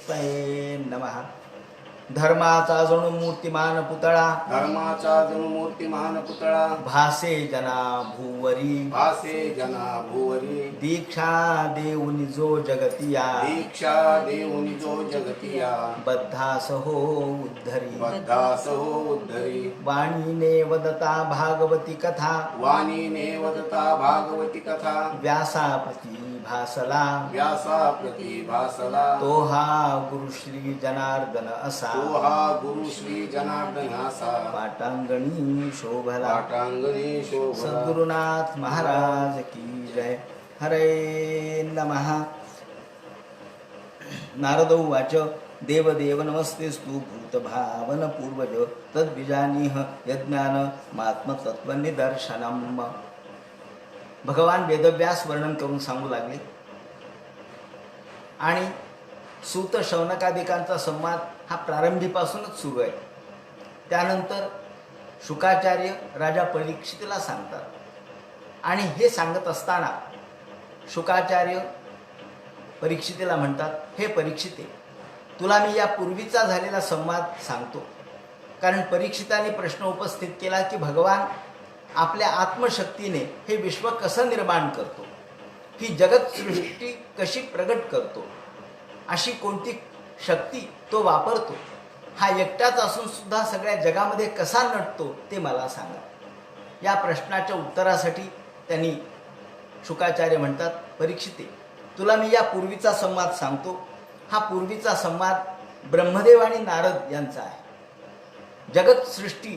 तये नमः. धर्माचा जणू मूर्तिमान पुतळा, धर्माचा जणू मूर्तिमान पुतळा, भासे जना भूवरी, भासे जना भुवरी. दीक्षा देऊनी जो जगतिया, दीक्षा देऊनी जो जगतिया, बद्धास हो उद्धरी. बद्धास हो उद्धरी. वाणीने वदता भागवती कथा, वाणीने वदता भागवती कथा, व्यासाप्रती भासला, व्यासा प्रति भासला. तो हा गुरु श्री जनार्दन असा, तो हा गुरु श्री जनार्दन असा, पाटांगणी शोभला. पाटांगणी शोभला. सद्गुरुनाथ महाराज की जय. हरे नमः. नारद उवाच देवदेव नमस्तेस्तु भूतभावन पूर्वज तद्विजानीह यज्ञान मात्मतत्वनिदर्शनम. भगवान वेदव्यास वर्णन करून सांगू लागले आणि सूत शौनकादिकांचा संवाद हा प्रारंभीपासूनच सुरू आहे. त्यानंतर शुकाचार्य राजा परीक्षितीला सांगतात आणि हे सांगत असताना शुकाचार्य परीक्षितीला म्हणतात, हे परीक्षिते, तुला मी या पूर्वीचा झालेला संवाद सांगतो. कारण परीक्षिताने प्रश्न उपस्थित केला की भगवान आपल्या आत्मशक्तीने हे विश्व कसं निर्माण करतो, ही जगतसृष्टी कशी प्रगट करतो, अशी कोणती शक्ती तो वापरतो, हा एकटाच असून सुद्धा सगळ्या जगामध्ये कसा नटतो ते मला सांगा. या प्रश्नाच्या उत्तरासाठी त्यांनी शुकाचार्य म्हणतात, परीक्षिते, तुला मी या पूर्वीचा संवाद सांगतो. हा पूर्वीचा संवाद ब्रह्मदेव आणि नारद यांचा आहे. जगतसृष्टी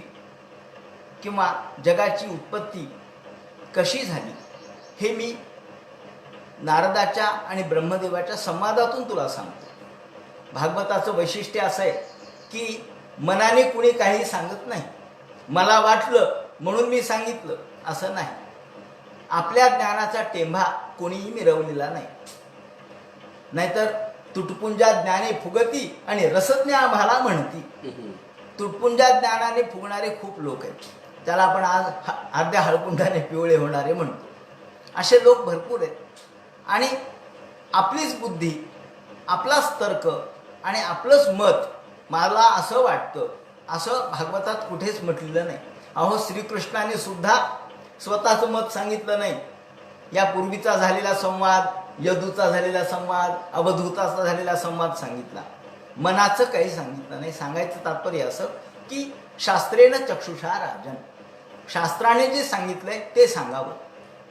किंवा जगाची उत्पत्ती कशी झाली हे मी नारदाच्या आणि ब्रह्मदेवाच्या संवादातून तुला सांगतो. भागवताचं वैशिष्ट्य असं आहे की मनाने कुणी काही सांगत नाही, मला वाटलं म्हणून मी सांगितलं असं नाही. आपल्या ज्ञानाचा टेंभा कोणीही मिरवलेला नाही. नाहीतर तुटपुंजा ज्ञाने फुगती आणि रसज्ञ आम्हाला म्हणती. तुटपुंजा ज्ञानाने फुगणारे खूप लोक आहेत. त्याला आपण आज अर्ध्या हळकुंडाने पिवळे होणारे म्हणतो. असे लोक भरपूर आहेत. आणि आपलीच बुद्धी, आपलाच तर्क आणि आपलंच मत, मला असं वाटतं, असं भागवतात कुठेच म्हटलेलं नाही. अहो, श्रीकृष्णाने सुद्धा स्वतःचं मत सांगितलं नाही. या पूर्वीचा झालेला संवाद, यदूचा झालेला संवाद, अवधूताचा झालेला संवाद सांगितला. मनाचं काही सांगितलं नाही. सांगायचं तात्पर्य असं की शास्त्रेण चक्षुषा राजन, शास्त्राने जे सांगितलंय ते सांगावं,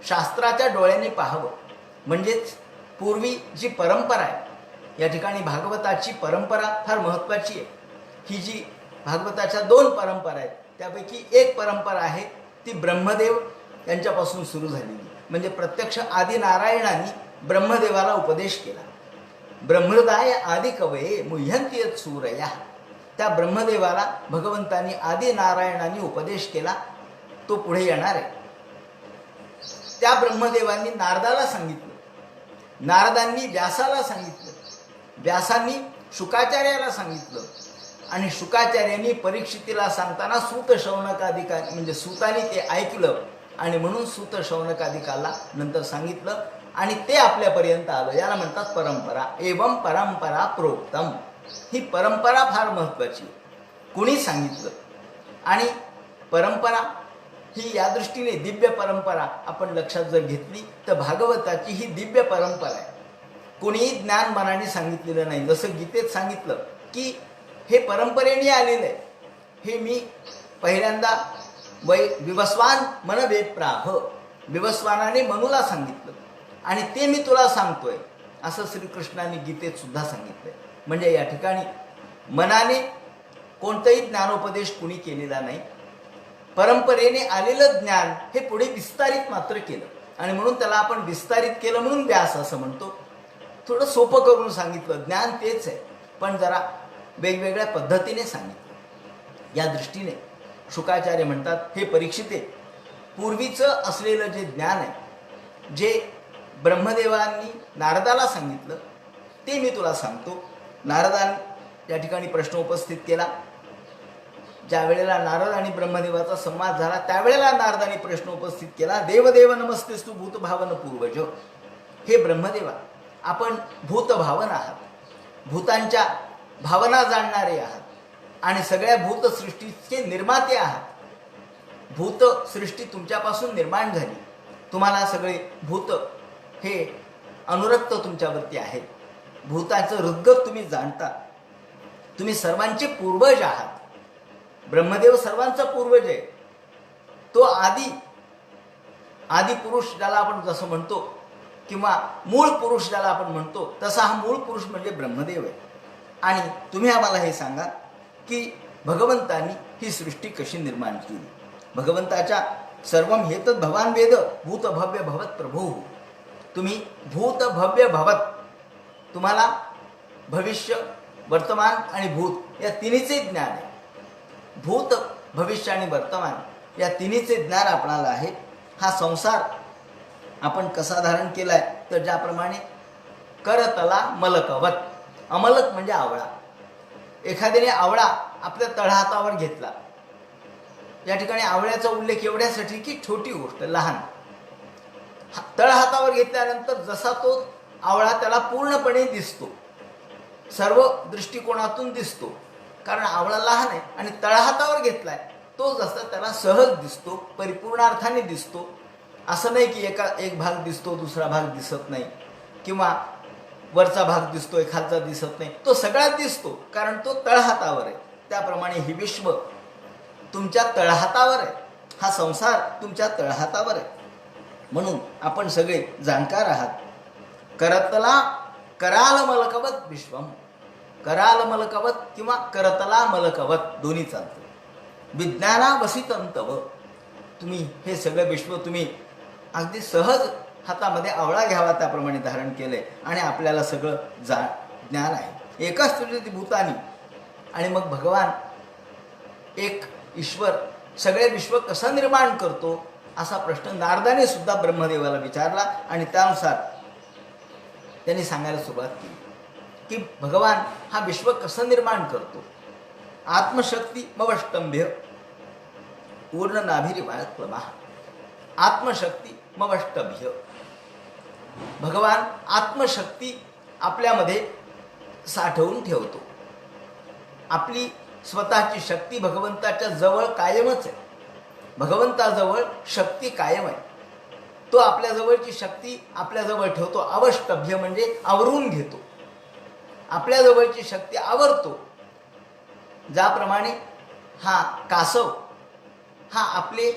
शास्त्राच्या डोळ्यांनी पाहावं. म्हणजेच पूर्वी जी परंपरा आहे, या ठिकाणी भागवताची परंपरा फार महत्त्वाची आहे. ही जी भागवताच्या 2 परंपरा आहेत त्यापैकी एक परंपरा आहे ती ब्रह्मदेव यांच्यापासून सुरू झालेली. म्हणजे प्रत्यक्ष आदी नारायणांनी ब्रह्मदेवाला उपदेश केला. ब्रह्मदाय आदि कवये मुह्यंती यत् सूरया. त्या ब्रह्मदेवाला भगवंतांनी आदी नारायणांनी उपदेश केला. तो पुढे येणार आहे. त्या ब्रह्मदेवांनी नारदाला सांगितलं, नारदांनी व्यासाला सांगितलं, व्यासांनी शुकाचार्याला सांगितलं आणि शुकाचार्यांनी परीक्षितीला सांगताना सूत शौनकादिका म्हणजे सूताने ते ऐकलं आणि म्हणून सूत शौनकादिकाला नंतर सांगितलं आणि ते आपल्यापर्यंत आलं. याला म्हणतात परंपरा. एवं परंपरा प्रोक्तम. ही परंपरा फार महत्त्वाची. कुणी सांगितलं आणि परंपरा ही या दृष्टीने दिव्य परंपरा आपण लक्षात जर घेतली तर भागवताची ही दिव्य परंपरा आहे. कोणीही ज्ञान मनाने सांगितलेलं नाही. जसं गीतेत सांगितलं की हे परंपरेने आलेलं आहे. हे मी पहिल्यांदा विवस्वान मन वेप्राह, विवस्वानाने मनूला सांगितलं आणि ते मी तुला सांगतोय असं श्रीकृष्णाने गीतेत सुद्धा सांगितलंय. म्हणजे या ठिकाणी मनाने कोणताही ज्ञानोपदेश कुणी केलेला नाही. परंपरेने आलेलं ज्ञान हे पुढे विस्तारित मात्र केलं आणि म्हणून त्याला आपण विस्तारित केलं म्हणून व्यास असं म्हणतो. थोडं सोपं करून सांगितलं. ज्ञान तेच आहे पण जरा वेगवेगळ्या पद्धतीने सांगितलं. या दृष्टीने शुकाचार्य म्हणतात, हे परीक्षिते, पूर्वीचं असलेलं जे ज्ञान आहे, जे ब्रह्मदेवांनी नारदाला सांगितलं ते मी तुला सांगतो. नारदाने या ठिकाणी प्रश्न उपस्थित केला. ज्या वेळेला नारद आणि ब्रह्मदेवाचा संवाद झाला त्यावेळेला नारदाने प्रश्न उपस्थित केला, देवदेव नमस्तेस्तु भूतभावन पूर्वज. हे ब्रह्मदेवा, आपण भूतभावन आहात. भूतांच्या भावना जाणणारे आहात आणि सगळ्या भूतसृष्टीचे निर्माते आहात। भूतसृष्टी तुमच्यापासून निर्माण झाली, तुम्हाला सगळे भूत हे अनुरक्त तुमच्यावरती आहेत, भूताचं हृदगत तुम्ही जाणता, तुम्ही सर्वांचे पूर्वज आहात। ब्रह्मदेव सर्वांचा पूर्वज आहे, तो आदि पुरुष ज्याला आपण जसं म्हणतो किंवा मूळ पुरुष ज्याला आपण म्हणतो तसा हा मूळ पुरुष म्हणजे ब्रह्मदेव आहे। आणि तुम्ही आम्हाला हे सांगा की भगवंतांनी ही सृष्टी कशी निर्माण केली। भगवंताच्या सर्वम हेतद भवान वेद भूत भव्य भवत प्रभू, तुम्ही भूत भव्य भवत, तुम्हाला भविष्य वर्तमान आणि भूत या तिन्हीचे ज्ञान आहे। भूत भविष्य आणि वर्तमान या तिन्हीचे ज्ञान आपणाला आहे। हा संसार आपण कसा धारण केलाय तर ज्याप्रमाणे करतला मलकवत, अमलक म्हणजे आवळा, एखाद्याने आवळा आपल्या तळहातावर घेतला, या ठिकाणी आवळ्याचा उल्लेख एवढ्यासाठी की छोटी गोष्ट लहान, तळहातावर घेतल्यानंतर जसा तो आवळा त्याला पूर्णपणे दिसतो, सर्व दृष्टिकोनातून दिसतो, कारण आवळा लहान आहे आणि तळहातावर घेतलाय तो जसा त्याला सहज दिसतो, परिपूर्णार्थाने दिसतो। असं नाही की एक भाग दिसतो दुसरा भाग दिसत नाही, किंवा वरचा भाग दिसतोय खालचा दिसत नाही, तो सगळ्यात दिसतो कारण तो तळहातावर आहे। त्याप्रमाणे ही विश्व तुमच्या तळहातावर आहे, हा संसार तुमच्या तळहातावर आहे, म्हणून आपण सगळे जाणकार आहात। करतला कराल मलकवत विश्वम, कराल मलकवत किंवा करतला मलकवत दोन्ही चालतं। विज्ञाना वसितंतव, तुम्ही हे सगळं विश्व तुम्ही अगदी सहज हातामध्ये आवळा घ्यावा त्याप्रमाणे धारण केलंय आणि आपल्याला सगळं ज्ञान आहे। एकाच तुझी भूतानी, आणि मग भगवान एक ईश्वर सगळे विश्व कसं निर्माण करतो असा प्रश्न नारदाने सुद्धा ब्रह्मदेवाला विचारला आणि त्यानुसार त्यांनी सांगायला सुरुवात केली की भगवान हा विश्व कसं निर्माण करतो। आत्मशक्ती मवष्टंभ्य पूर्ण नाभिरिवाय क्लमा, आत्मशक्ती मवष्टभ्य, भगवान आत्मशक्ती आपल्यामध्ये साठवून ठेवतो। आपली स्वतःची शक्ती भगवंताच्या जवळ कायमच आहे, भगवंताजवळ शक्ती कायम आहे, तो आपल्या जवळची शक्ती आपल्याजवळ ठेवतो। अवष्टभ्य म्हणजे आवरून घेतो, आपल्या जवळची शक्ती आवरतो। ज्याप्रमाणे हा कासव हा आपले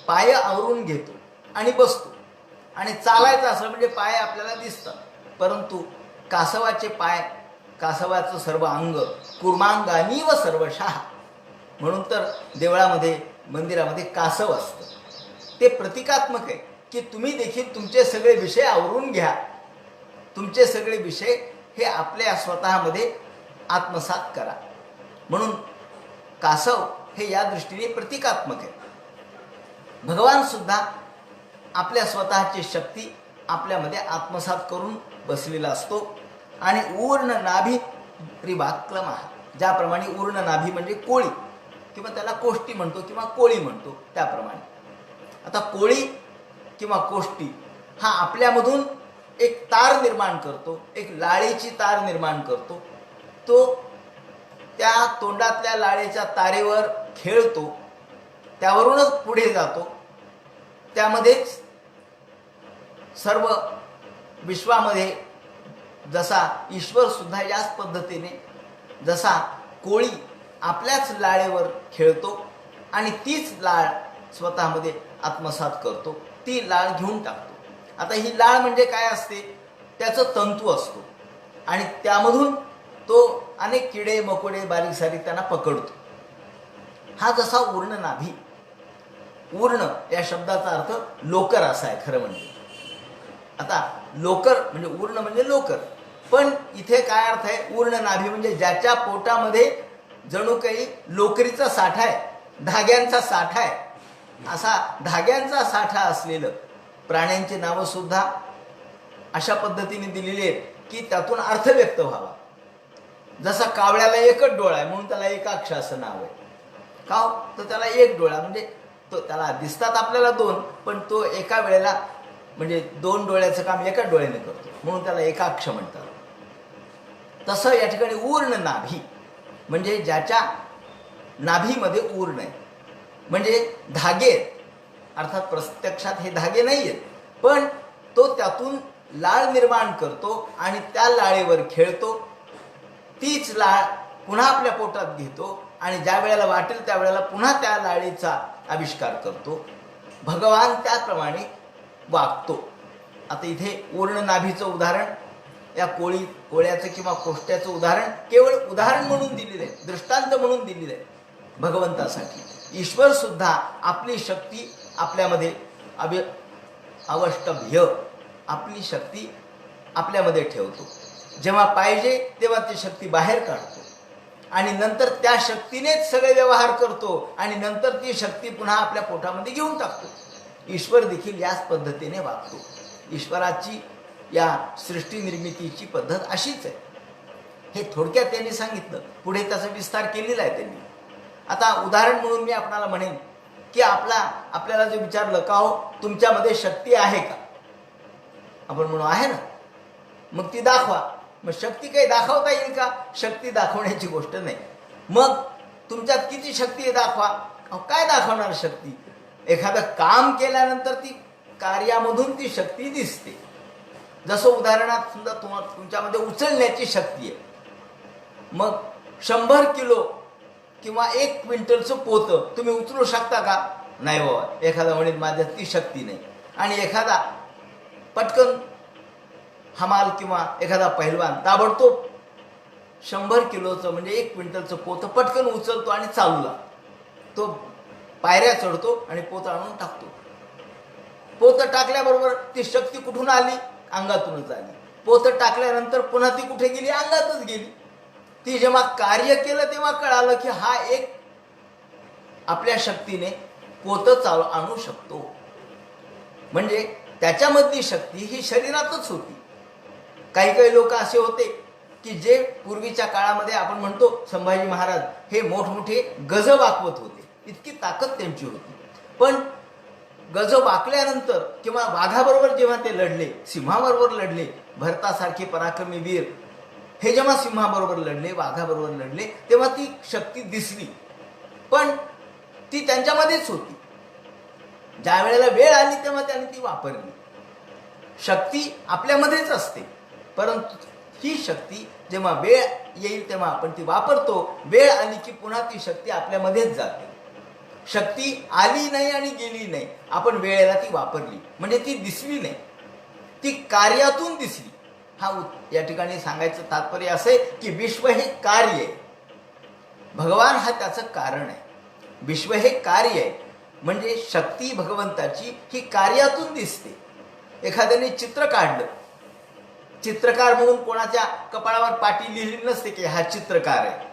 पाय आवरून घेतो आणि बसतो, आणि चालायचं असं म्हणजे पाय आपल्याला दिसतात, परंतु कासवाचे पाय, कासवाचं सर्व अंग कुर्मांगानी व सर्वशः, म्हणून तर देवळामध्ये मंदिरामध्ये कासव असतं, ते प्रतिकात्मक आहे की तुम्ही देखील तुमचे सगळे विषय आवरून घ्या, तुमचे सगळे विषय हे आपल्या स्वतःमध्ये आत्मसात करा। म्हणून कासव हे या दृष्टीने प्रतिकात्मक आहे। भगवान सुद्धा आपल्या स्वतःची शक्ती आपल्यामध्ये आत्मसात करून बसलेला असतो। आणि ऊर्ण नाभी रिवाक्लमा, ज्याप्रमाणे ऊर्ण नाभी म्हणजे कोळी किंवा त्याला कोष्टी म्हणतो किंवा कोळी म्हणतो त्याप्रमाणे, आता कोळी किंवा कोष्टी हा आपल्यामधून एक तार निर्माण करतो, एक लाळेची तार निर्माण करतो, तो त्या तोंडातल्या लाळेच्या तारेवर खेळतो, त्यावरूनच पुढे जातो, त्यामध्येच सर्व विश्वामध्ये जसा ईश्वर सुद्धा याच पद्धतीने जसा कोळी आपल्याच लाळेवर खेळतो आणि तीच लाळ स्वतःमध्ये आत्मसात करतो, ती लाळ घेऊन टाकतो। आता ही लाळ म्हणजे काय असते, त्याचं तंतू असतो आणि त्यामधून तो अनेक किडे मकोडे बारीक सारीक त्यांना पकडतो। हा जसा ऊर्ण नाभी, ऊर्ण या शब्दाचा अर्थ लोकर असा आहे खरं म्हणजे। आता लोकर म्हणजे ऊर्ण म्हणजे लोकर, पण इथे काय अर्थ आहे, ऊर्ण नाभी म्हणजे ज्याच्या पोटामध्ये जणू काही लोकरीचा साठा आहे, धाग्यांचा साठा आहे, असा धाग्यांचा साठा असलेलं। प्राण्यांची नावं सुद्धा अशा पद्धतीने दिलेली आहेत की त्यातून अर्थ व्यक्त व्हावा। जसा कावळ्याला एकच डोळा आहे म्हणून त्याला एकाक्ष असं नाव आहे, काव तर त्याला एक डोळा म्हणजे तो, त्याला दिसतात आपल्याला दोन, पण तो एका वेळेला म्हणजे दोन डोळ्याचं काम एका डोळ्याने करतो म्हणून त्याला एकाक्ष म्हणतात। तसं या ठिकाणी ऊर्ण नाभी म्हणजे ज्याच्या नाभीमध्ये ऊर्ण आहे, म्हणजे धागे आहेत. अर्थात प्रत्यक्षात हे धागे नाही आहेत, पण तो त्यातून लाळ निर्माण करतो आणि त्या लाळेवर खेळतो. तीच लाळ पुन्हा आपल्या पोटात घेतो आणि ज्या वेळेला वाटेल त्या वेळेला पुन्हा त्या लाळेचा आविष्कार करतो. भगवान त्याप्रमाणे वागतो. आता इथे ऊर्ण नाभीचं उदाहरण, या कोळ्याचं किंवा कोष्ट्याचं उदाहरण केवळ उदाहरण म्हणून दिलेलं आहे, दृष्टांत म्हणून दिलेलं आहे भगवंतासाठी. ईश्वर सुद्धा आपली शक्ती आपल्यामध्ये अवष्टभ्य आपली शक्ती आपल्यामध्ये ठेवतो. जेव्हा पाहिजे तेव्हा ती शक्ती बाहेर काढतो आणि नंतर त्या शक्तीनेच सगळे व्यवहार करतो आणि नंतर ती शक्ती पुन्हा आपल्या पोटामध्ये घेऊन टाकतो. ईश्वर देखील याच पद्धतीने वागतो. ईश्वराची या सृष्टी निर्मितीची पद्धत अशीच आहे. हे थोडक्यात त्यांनी सांगितलं, पुढे त्याचा विस्तार केलेला आहे त्यांनी. आता उदाहरण म्हणून मी आपणाला म्हणेन की आपल्याला जे विचारलं का हो तुमच्यामध्ये शक्ती आहे का, आपण म्हणू आहे ना, मग ती दाखवा. मग शक्ती काही दाखवता येईल का? शक्ती दाखवण्याची गोष्ट नाही. मग तुमच्यात किती शक्ती आहे दाखवा. काय दाखवणार शक्ती? एखादं काम केल्यानंतर ती कार्यामधून ती शक्ती दिसते. जसं उदाहरणात समजा तुमच्यामध्ये उचलण्याची शक्ती आहे. मग 100 किलो किंवा 1 क्विंटलचं पोतं तुम्ही उचलू शकता का? नाही बाबा. एखादा म्हणेल माझ्यात ती शक्ती नाही. आणि एखादा पटकन हमाल किंवा एखादा पहिलवान ताबडतोब 100 किलोचं म्हणजे 1 क्विंटलचं पोतं पटकन उचलतो आणि चालू लागतो. तो पायऱ्या चढतो आणि पोतं आणून टाकतो. पोतं टाकल्याबरोबर ती शक्ती कुठून आली? अंगातूनच आली. पोतं टाकल्यानंतर पुन्हा ती कुठे गेली? अंगातच गेली. ती जेव्हा कार्य केलं तेव्हा कळालं की हा एक आपल्या शक्तीने पोतं चालू आणू शकतो. म्हणजे त्याच्यामधली शक्ती ही शरीरातच होती. काही लोक असे होते की जे पूर्वीच्या काळामध्ये आपण म्हणतो संभाजी महाराज हे मोठमोठे गज वाकवत होते, इतकी ताकद त्यांची होती. पण गज वाकल्यानंतर किंवा वाघाबरोबर जेव्हा ते लढले, सिंहाबरोबर लढले, भरतासारखे पराक्रमी वीर हे जेव्हा सिंहाबरोबर लढले, वाघाबरोबर लढले, तेव्हा ती शक्ती दिसली, पण ती त्यांच्यामध्येच होती. ज्या वेळेला वेळ आली तेव्हा त्यांनी ती वापरली. शक्ती आपल्यामध्येच असते, परंतु ही शक्ती जेव्हा वेळ येईल तेव्हा आपण ती वापरतो. वेळ आली की पुन्हा ती शक्ती आपल्यामध्येच जाते. शक्ती आली नाही आणि गेली नाही, आपण वेळेला ती वापरली म्हणजे ती दिसली नाही, ती कार्यातून दिसली. हा या ठिकाणी सांगायचं तात्पर्य असं आहे की विश्व हे कार्य आहे, भगवान हा त्याचं कारण आहे. विश्व हे कार्य आहे म्हणजे शक्ती भगवंताची ही कार्यातून दिसते. एखाद्याने चित्र काढलं, चित्रकार म्हणून कोणाच्या कपाळावर पाटी लिहिली नसते की हा चित्रकार आहे.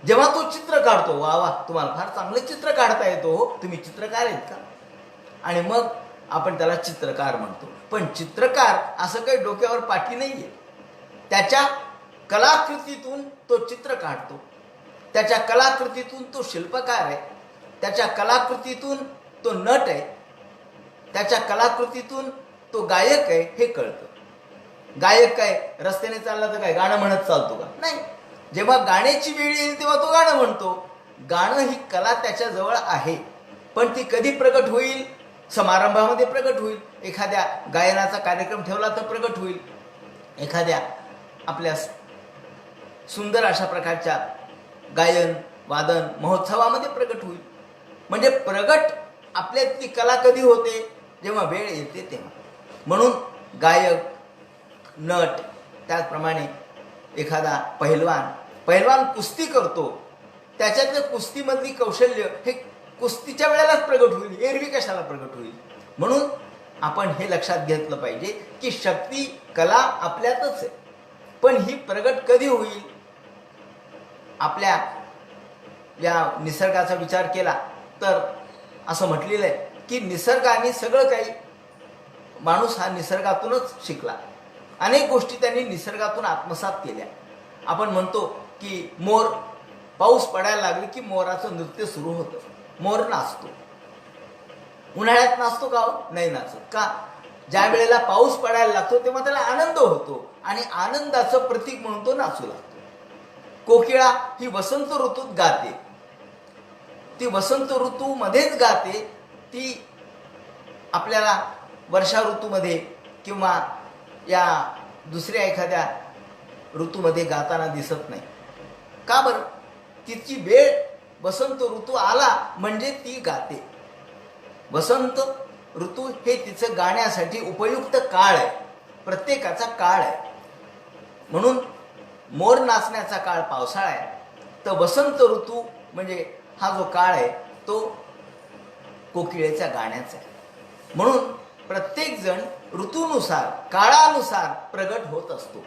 जेव्हा तो चित्र काढतो, वा वा तुम्हाला फार चांगलं चित्र काढता येतो, हो तुम्ही चित्रकार आहेत का, आणि मग आपण त्याला चित्रकार म्हणतो. पण चित्रकार असं काही डोक्यावर पाटी नाहीये. त्याच्या कलाकृतीतून तो चित्र काढतो, त्याच्या कलाकृतीतून तो शिल्पकार आहे, त्याच्या कलाकृतीतून तो नट आहे, त्याच्या कलाकृतीतून तो गायक आहे हे कळतं. गायक काय रस्त्याने चालला तर काय गाणं म्हणत चालतो का? नाही. जेव्हा गाण्याची वेळ येईल तेव्हा तो गाणं म्हणतो. गाणं ही कला त्याच्याजवळ आहे, पण ती कधी प्रगट होईल? समारंभामध्ये प्रगट होईल. एखाद्या गायनाचा कार्यक्रम ठेवला तर प्रगट होईल. एखाद्या आपल्या सुंदर अशा प्रकारच्या गायन वादन महोत्सवामध्ये प्रगट होईल. म्हणजे प्रगट आपल्यातली कला कधी होते? जेव्हा वेळ येते तेव्हा. म्हणून गायक, नट, त्याचप्रमाणे एखादा पहिलवान कुस्ती करतो, त्याच्यातलं कुस्तीमधली कौशल्य हे कुस्तीच्या वेळेलाच प्रगट होईल, एरवी कशाला प्रगट होईल. म्हणून आपण हे लक्षात घेतलं पाहिजे की शक्ती कला आपल्यातच आहे, पण ही प्रगट कधी होईल? आपल्या या निसर्गाचा विचार केला तर असं म्हटलेलं आहे की निसर्गाने सगळं काही, माणूस हा निसर्गातूनच शिकला. अनेक गोष्टी त्यांनी निसर्गातून आत्मसात केल्या. आपण म्हणतो की मोर, पाऊस पडायला लागले की मोराचं नृत्य सुरू होतं, मोर नाचतो. उन्हाळ्यात नाचतो का? नाही नाचत. का? ज्या वेळेला पाऊस पडायला लागतो तेव्हा त्याला आनंद होतो. आणि आनंदाचं प्रतीक म्हणून तो नाचू लागतो. कोकिळा ही वसंत ऋतूत गाते, ती वसंत ऋतूमध्येच गाते, ती आपल्याला वर्षा ऋतूमध्ये किंवा या दुसऱ्या एखाद्या ऋतूमध्ये गाताना दिसत नाही. का बरं? तिची वेळ वसंत ऋतू आला म्हणजे ती गाते. वसंत ऋतू हे तिचं गाण्यासाठी उपयुक्त काळ आहे, प्रत्येकाचा काळ आहे. म्हणून मोर नाचण्याचा काळ पावसाळा आहे, तर वसंत ऋतू म्हणजे हा जो काळ आहे तो कोकिळेच्या गाण्याचा आहे. म्हणून प्रत्येकजण ऋतूनुसार काळानुसार प्रगट होत असतो.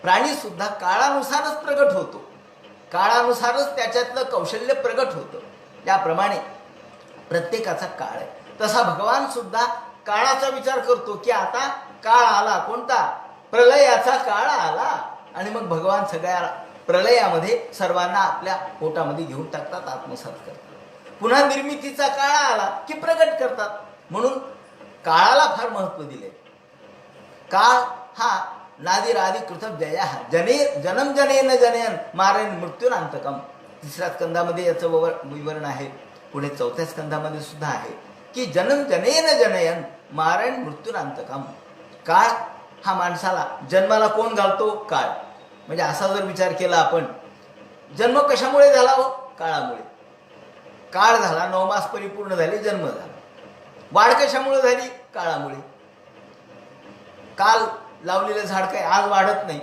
प्राणी सुद्धा काळानुसारच प्रगट होतो, काळानुसारच त्याच्यातलं कौशल्य प्रगट होतं. याप्रमाणे प्रत्येकाचा काळ आहे. तसा भगवान सुद्धा काळाचा विचार करतो की आता काळ आला, कोणता? प्रलयाचा काळ आला. आणि मग भगवान सगळ्या प्रलयामध्ये सर्वांना आपल्या पोटामध्ये घेऊन टाकतात, आत्मसात करतात. पुन्हा निर्मितीचा काळ आला की प्रगट करतात. म्हणून काळाला फार महत्व दिले. काळ हा नादिरादि कृतं व्ययः जन्म जनेन जनयन मारेन मृत्यूनांतकम. 3ऱ्या स्कंदामध्ये याचं विवरण आहे. पुढे 4थ्या स्कंदामध्ये सुद्धा आहे की जन्म जनेन जनयन मारेन मृत्यूनांतकम. काळ हा माणसाला जन्माला कोण घालतो? काळ. म्हणजे असा जर विचार केला आपण, जन्म कशामुळे झाला हो? काळामुळे. काळ झाला, 9 मास परिपूर्ण झाले, जन्म झाला. वाढ कशामुळे झाली? काळामुळे. काल लावलेलं झाड काय आज वाढत नाही,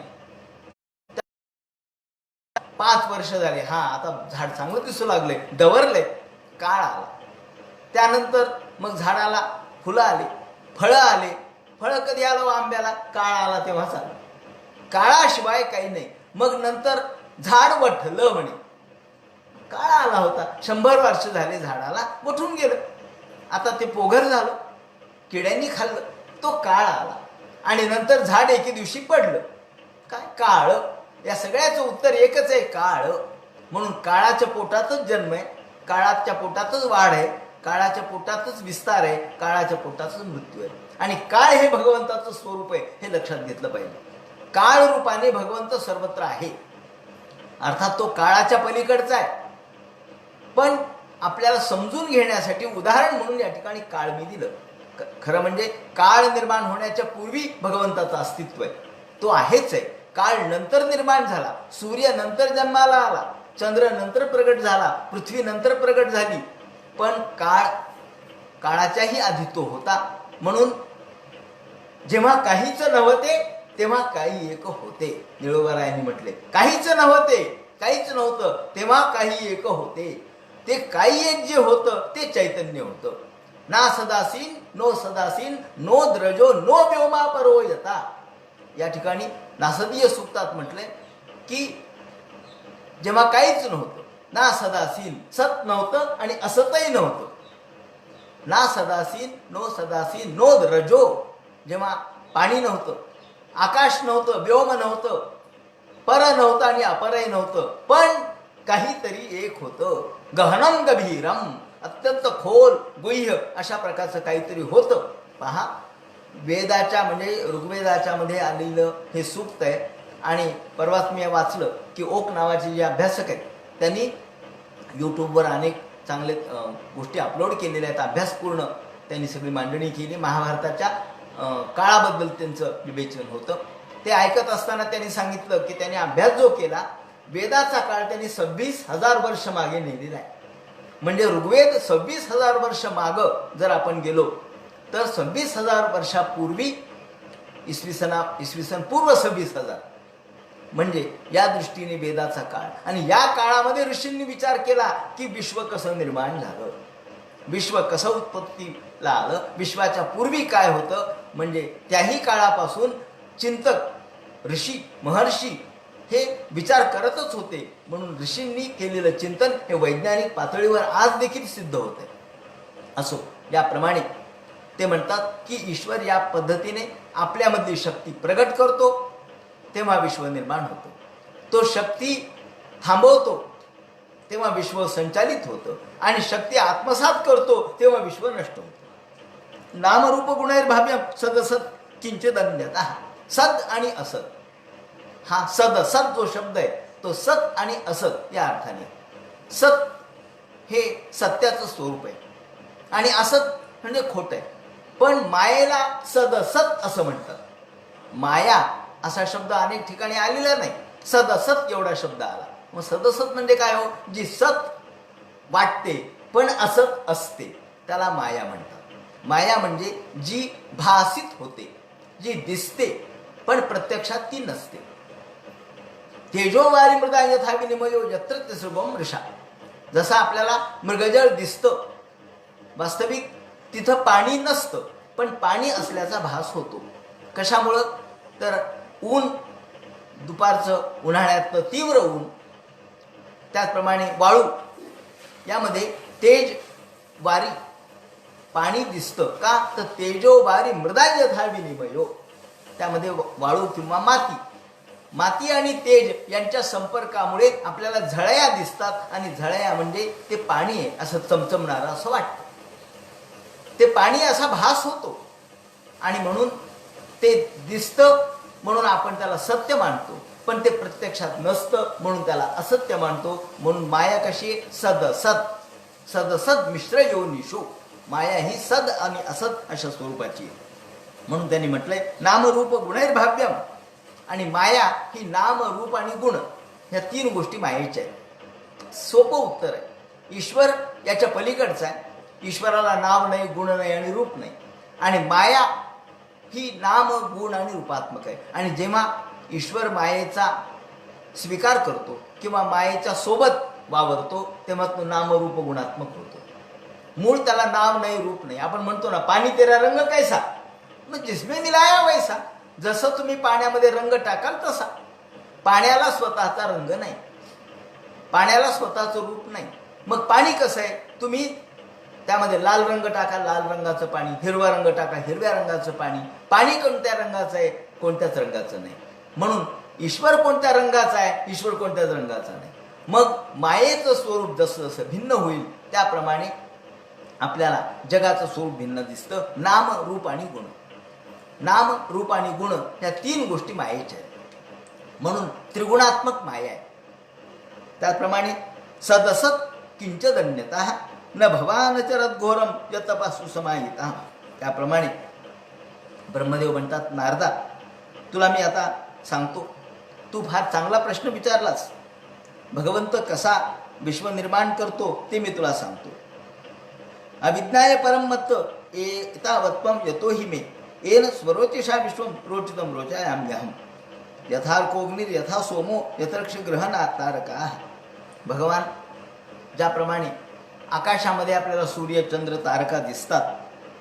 5 वर्ष झाले, हा आता झाड चांगलं दिसू लागले, डवरले, काळ आला. त्यानंतर मग झाडाला फुलं आली, फळं आले. फळं कधी आलं? आंब्याला काळ आला तेव्हाच आलं. काळाशिवाय काही नाही. मग नंतर झाड वठलं म्हणे, काळ आला होता. 100 वर्ष झाले झाडाला, वठून गेलं. आता ते पोघर झालं, किड्यांनी खाल्लं, तो काळ आला. आणि नंतर झाड एके दिवशी पडलं. काय? काळ. या सगळ्याचं उत्तर एकच आहे, काळ. म्हणून काळाच्या पोटातच जन्म आहे, काळाच्या पोटातच वाढ आहे, काळाच्या पोटातच विस्तार आहे, काळाच्या पोटातच मृत्यू आहे. आणि काळ हे भगवंताचं स्वरूप आहे, हे लक्षात घेतलं पाहिजे. काळ रूपाने भगवंत सर्वत्र आहे, अर्थात तो काळाच्या पलीकडचा आहे. पण आपल्याला समजून घेण्यासाठी उदाहरण म्हणून या ठिकाणी काळ मी दिलं. खरं म्हणजे काळ निर्माण होण्याच्या पूर्वी भगवंताचं अस्तित्व आहे, तो आहेच आहे. काळ नंतर निर्माण झाला, सूर्य नंतर जन्माला आला, चंद्र नंतर प्रगट झाला, पृथ्वी नंतर प्रगट झाली. पण काळाच्याही आधी तो होता. म्हणून जेव्हा काहीच नव्हते तेव्हा काही एक होते. निळोबारायांनी म्हटले, काहीच नव्हते, काहीच नव्हतं, तेव्हा काही एक होते. ते काही एक जे होतं ते चैतन्य होतं. ना सदासीन नो सदासीन नो द्रजो नो व्योमा परो यता. या ठिकाणी नासदीय सूक्तात म्हटलंय की जेव्हा काहीच नव्हतं, ना सदासीन, सत नव्हतं आणि असतही नव्हतं. ना सदासीन नो द्रजो, जेव्हा पाणी नव्हतं, आकाश नव्हतं, व्योम नव्हतं, पर नव्हतं आणि अपरही नव्हतं, पण काहीतरी एक होतं. गहनम गभीरम, अत्यंत खोल गुह्य अशा प्रकारचं काहीतरी होतं. पहा, वेदाच्या म्हणजे ऋग्वेदाच्या मध्ये आलेलं हे सूक्त आहे. आणि परवाच मी वाचलं की ओक नावाचे जे अभ्यासक आहेत त्यांनी यूट्यूबवर अनेक चांगले गोष्टी अपलोड केलेल्या आहेत. अभ्यासपूर्ण त्यांनी सगळी मांडणी केली. महाभारताच्या काळाबद्दल त्यांचं विवेचन होतं. ते ऐकत असताना त्यांनी सांगितलं की त्यांनी अभ्यास जो केला, वेदाचा काळ त्यांनी 26,000 वर्ष मागे नेलेला आहे. म्हणजे ऋग्वेद 26,000 वर्ष मागं जर आपण गेलो तर 26,000 वर्षापूर्वी इसवी सन पूर्व 26,000 म्हणजे या दृष्टीने वेदाचा काळ. आणि या काळामध्ये ऋषींनी विचार केला की विश्व कसं निर्माण झालं, विश्व कसं उत्पत्तीला आलं, विश्वाच्या पूर्वी काय होतं. म्हणजे त्याही काळापासून चिंतक ऋषी महर्षी हे विचार करतच होते. म्हणून ऋषींनी केलेलं चिंतन हे वैज्ञानिक पातळीवर आज देखील सिद्ध होते. असो, याप्रमाणे ते म्हणतात की ईश्वर या पद्धतीने आपल्यामधली शक्ती प्रगट करतो तेव्हा विश्व निर्माण होतो. तो शक्ती थांबवतो तेव्हा विश्व संचालित होतं आणि शक्ती आत्मसात करतो तेव्हा विश्व नष्ट होतं. नामरूप गुणैर्भाव्यम सदसत किंचिदन्यतः. सद आणि असत हा सदसत जो शब्द आहे तो सत आणि असत या अर्थाने. सत हे सत्याचं स्वरूप आहे आणि असत म्हणजे खोटं आहे. पण मायेला सदसत असं म्हणतात. माया असा शब्द अनेक ठिकाणी आलेला नाही, सदसत एवढा शब्द आला. मग सदसत म्हणजे काय हो? जी सत वाटते पण असत असते त्याला माया म्हणतात. माया म्हणजे जी भासित होते, जी दिसते पण प्रत्यक्षात ती नसते. तेजोवारी मृदा यथा विनिमयो यत्र तिसृभम मृषा. जसं आपल्याला मृगजळ दिसतं, वास्तविक तिथं पाणी नसतं पण पाणी असल्याचा भास होतो. कशामुळं? तर ऊन, दुपारचं उन्हाळ्यातलं तीव्र ऊन, त्याचप्रमाणे वाळू, यामध्ये तेज वारी पाणी दिसतं का? तर तेजो वारी मृदा यथा विनिमयो, त्यामध्ये वाळू किंवा माती आणि तेज यांच्या संपर्कामुळे आपल्याला झळया दिसतात आणि झळया म्हणजे ते पाणी आहे असं चमचमणारं असं वाटतं. ते पाणी असा भास होतो आणि म्हणून ते दिसतं म्हणून आपण त्याला सत्य मानतो, पण ते प्रत्यक्षात नसतं म्हणून त्याला असत्य मानतो. म्हणून माया कशी आहे? सदसत. सदसत मिश्र योनिषु. माया ही सद आणि असत अशा स्वरूपाची आहे. म्हणून त्यांनी म्हटलंय नामरूप गुणैर्भाव्यम. आणि माया ही नाम, रूप आणि गुण ह्या तीन गोष्टी मायेच्या आहेत. सोपं उत्तर आहे. ईश्वर याच्या पलीकडचा आहे. ईश्वराला नाव नाही, गुण नाही आणि रूप नाही. आणि माया ही नाम, गुण आणि रूपात्मक आहे. आणि जेव्हा ईश्वर मायेचा स्वीकार करतो किंवा मायेच्या सोबत वावरतो तेव्हा तो नामरूप गुणात्मक होतो. मूळ त्याला नाव नाही, रूप नाही. आपण म्हणतो ना, पाणी तेरा रंग कैसा, मग जिसमें मिलाया वैसा. जसं तुम्ही पाण्यामध्ये रंग टाकाल तसा. पाण्याला स्वतःचा रंग नाही, पाण्याला स्वतःचं रूप नाही. मग पाणी कसं आहे? तुम्ही त्यामध्ये लाल रंग टाका, लाल रंगाचं पाणी, हिरवा रंग टाका, हिरव्या रंगाचं पाणी. पाणी कोणत्या रंगाचं आहे? कोणत्याच रंगाचं नाही. म्हणून ईश्वर कोणत्या रंगाचा आहे? ईश्वर कोणत्याच रंगाचा नाही. मग मायेचं स्वरूप जसं जसं भिन्न होईल त्याप्रमाणे आपल्याला जगाचं स्वरूप भिन्न दिसतं. नाम, रूप आणि गुण. नाम, रूप आणि गुण या तीन गोष्टी मायेच्या आहेत. म्हणून त्रिगुणात्मक माया आहे. त्याचप्रमाणे सदसत किंचदन्यतः न भवान चरत घोरम यतपासु समाहिता. त्याप्रमाणे ब्रह्मदेव म्हणतात, नारदा तुला मी आता सांगतो, तू फार चांगला प्रश्न विचारलास. भगवंत कसा विश्व निर्माण करतो ते मी तुला सांगतो. अविज्ञाय परम मत्त एतावत्त्वं यतोहि मे येन स्वरोचिषा विश्वं रोचितं रोचायाम्यहम् यथार्कोऽग्निर् यथा सोमो यथर्क्ष ग्रहणात् तारकाः. भगवान ज्याप्रमाणे आकाशामध्ये आपल्याला सूर्य, चंद्र, तारका दिसतात,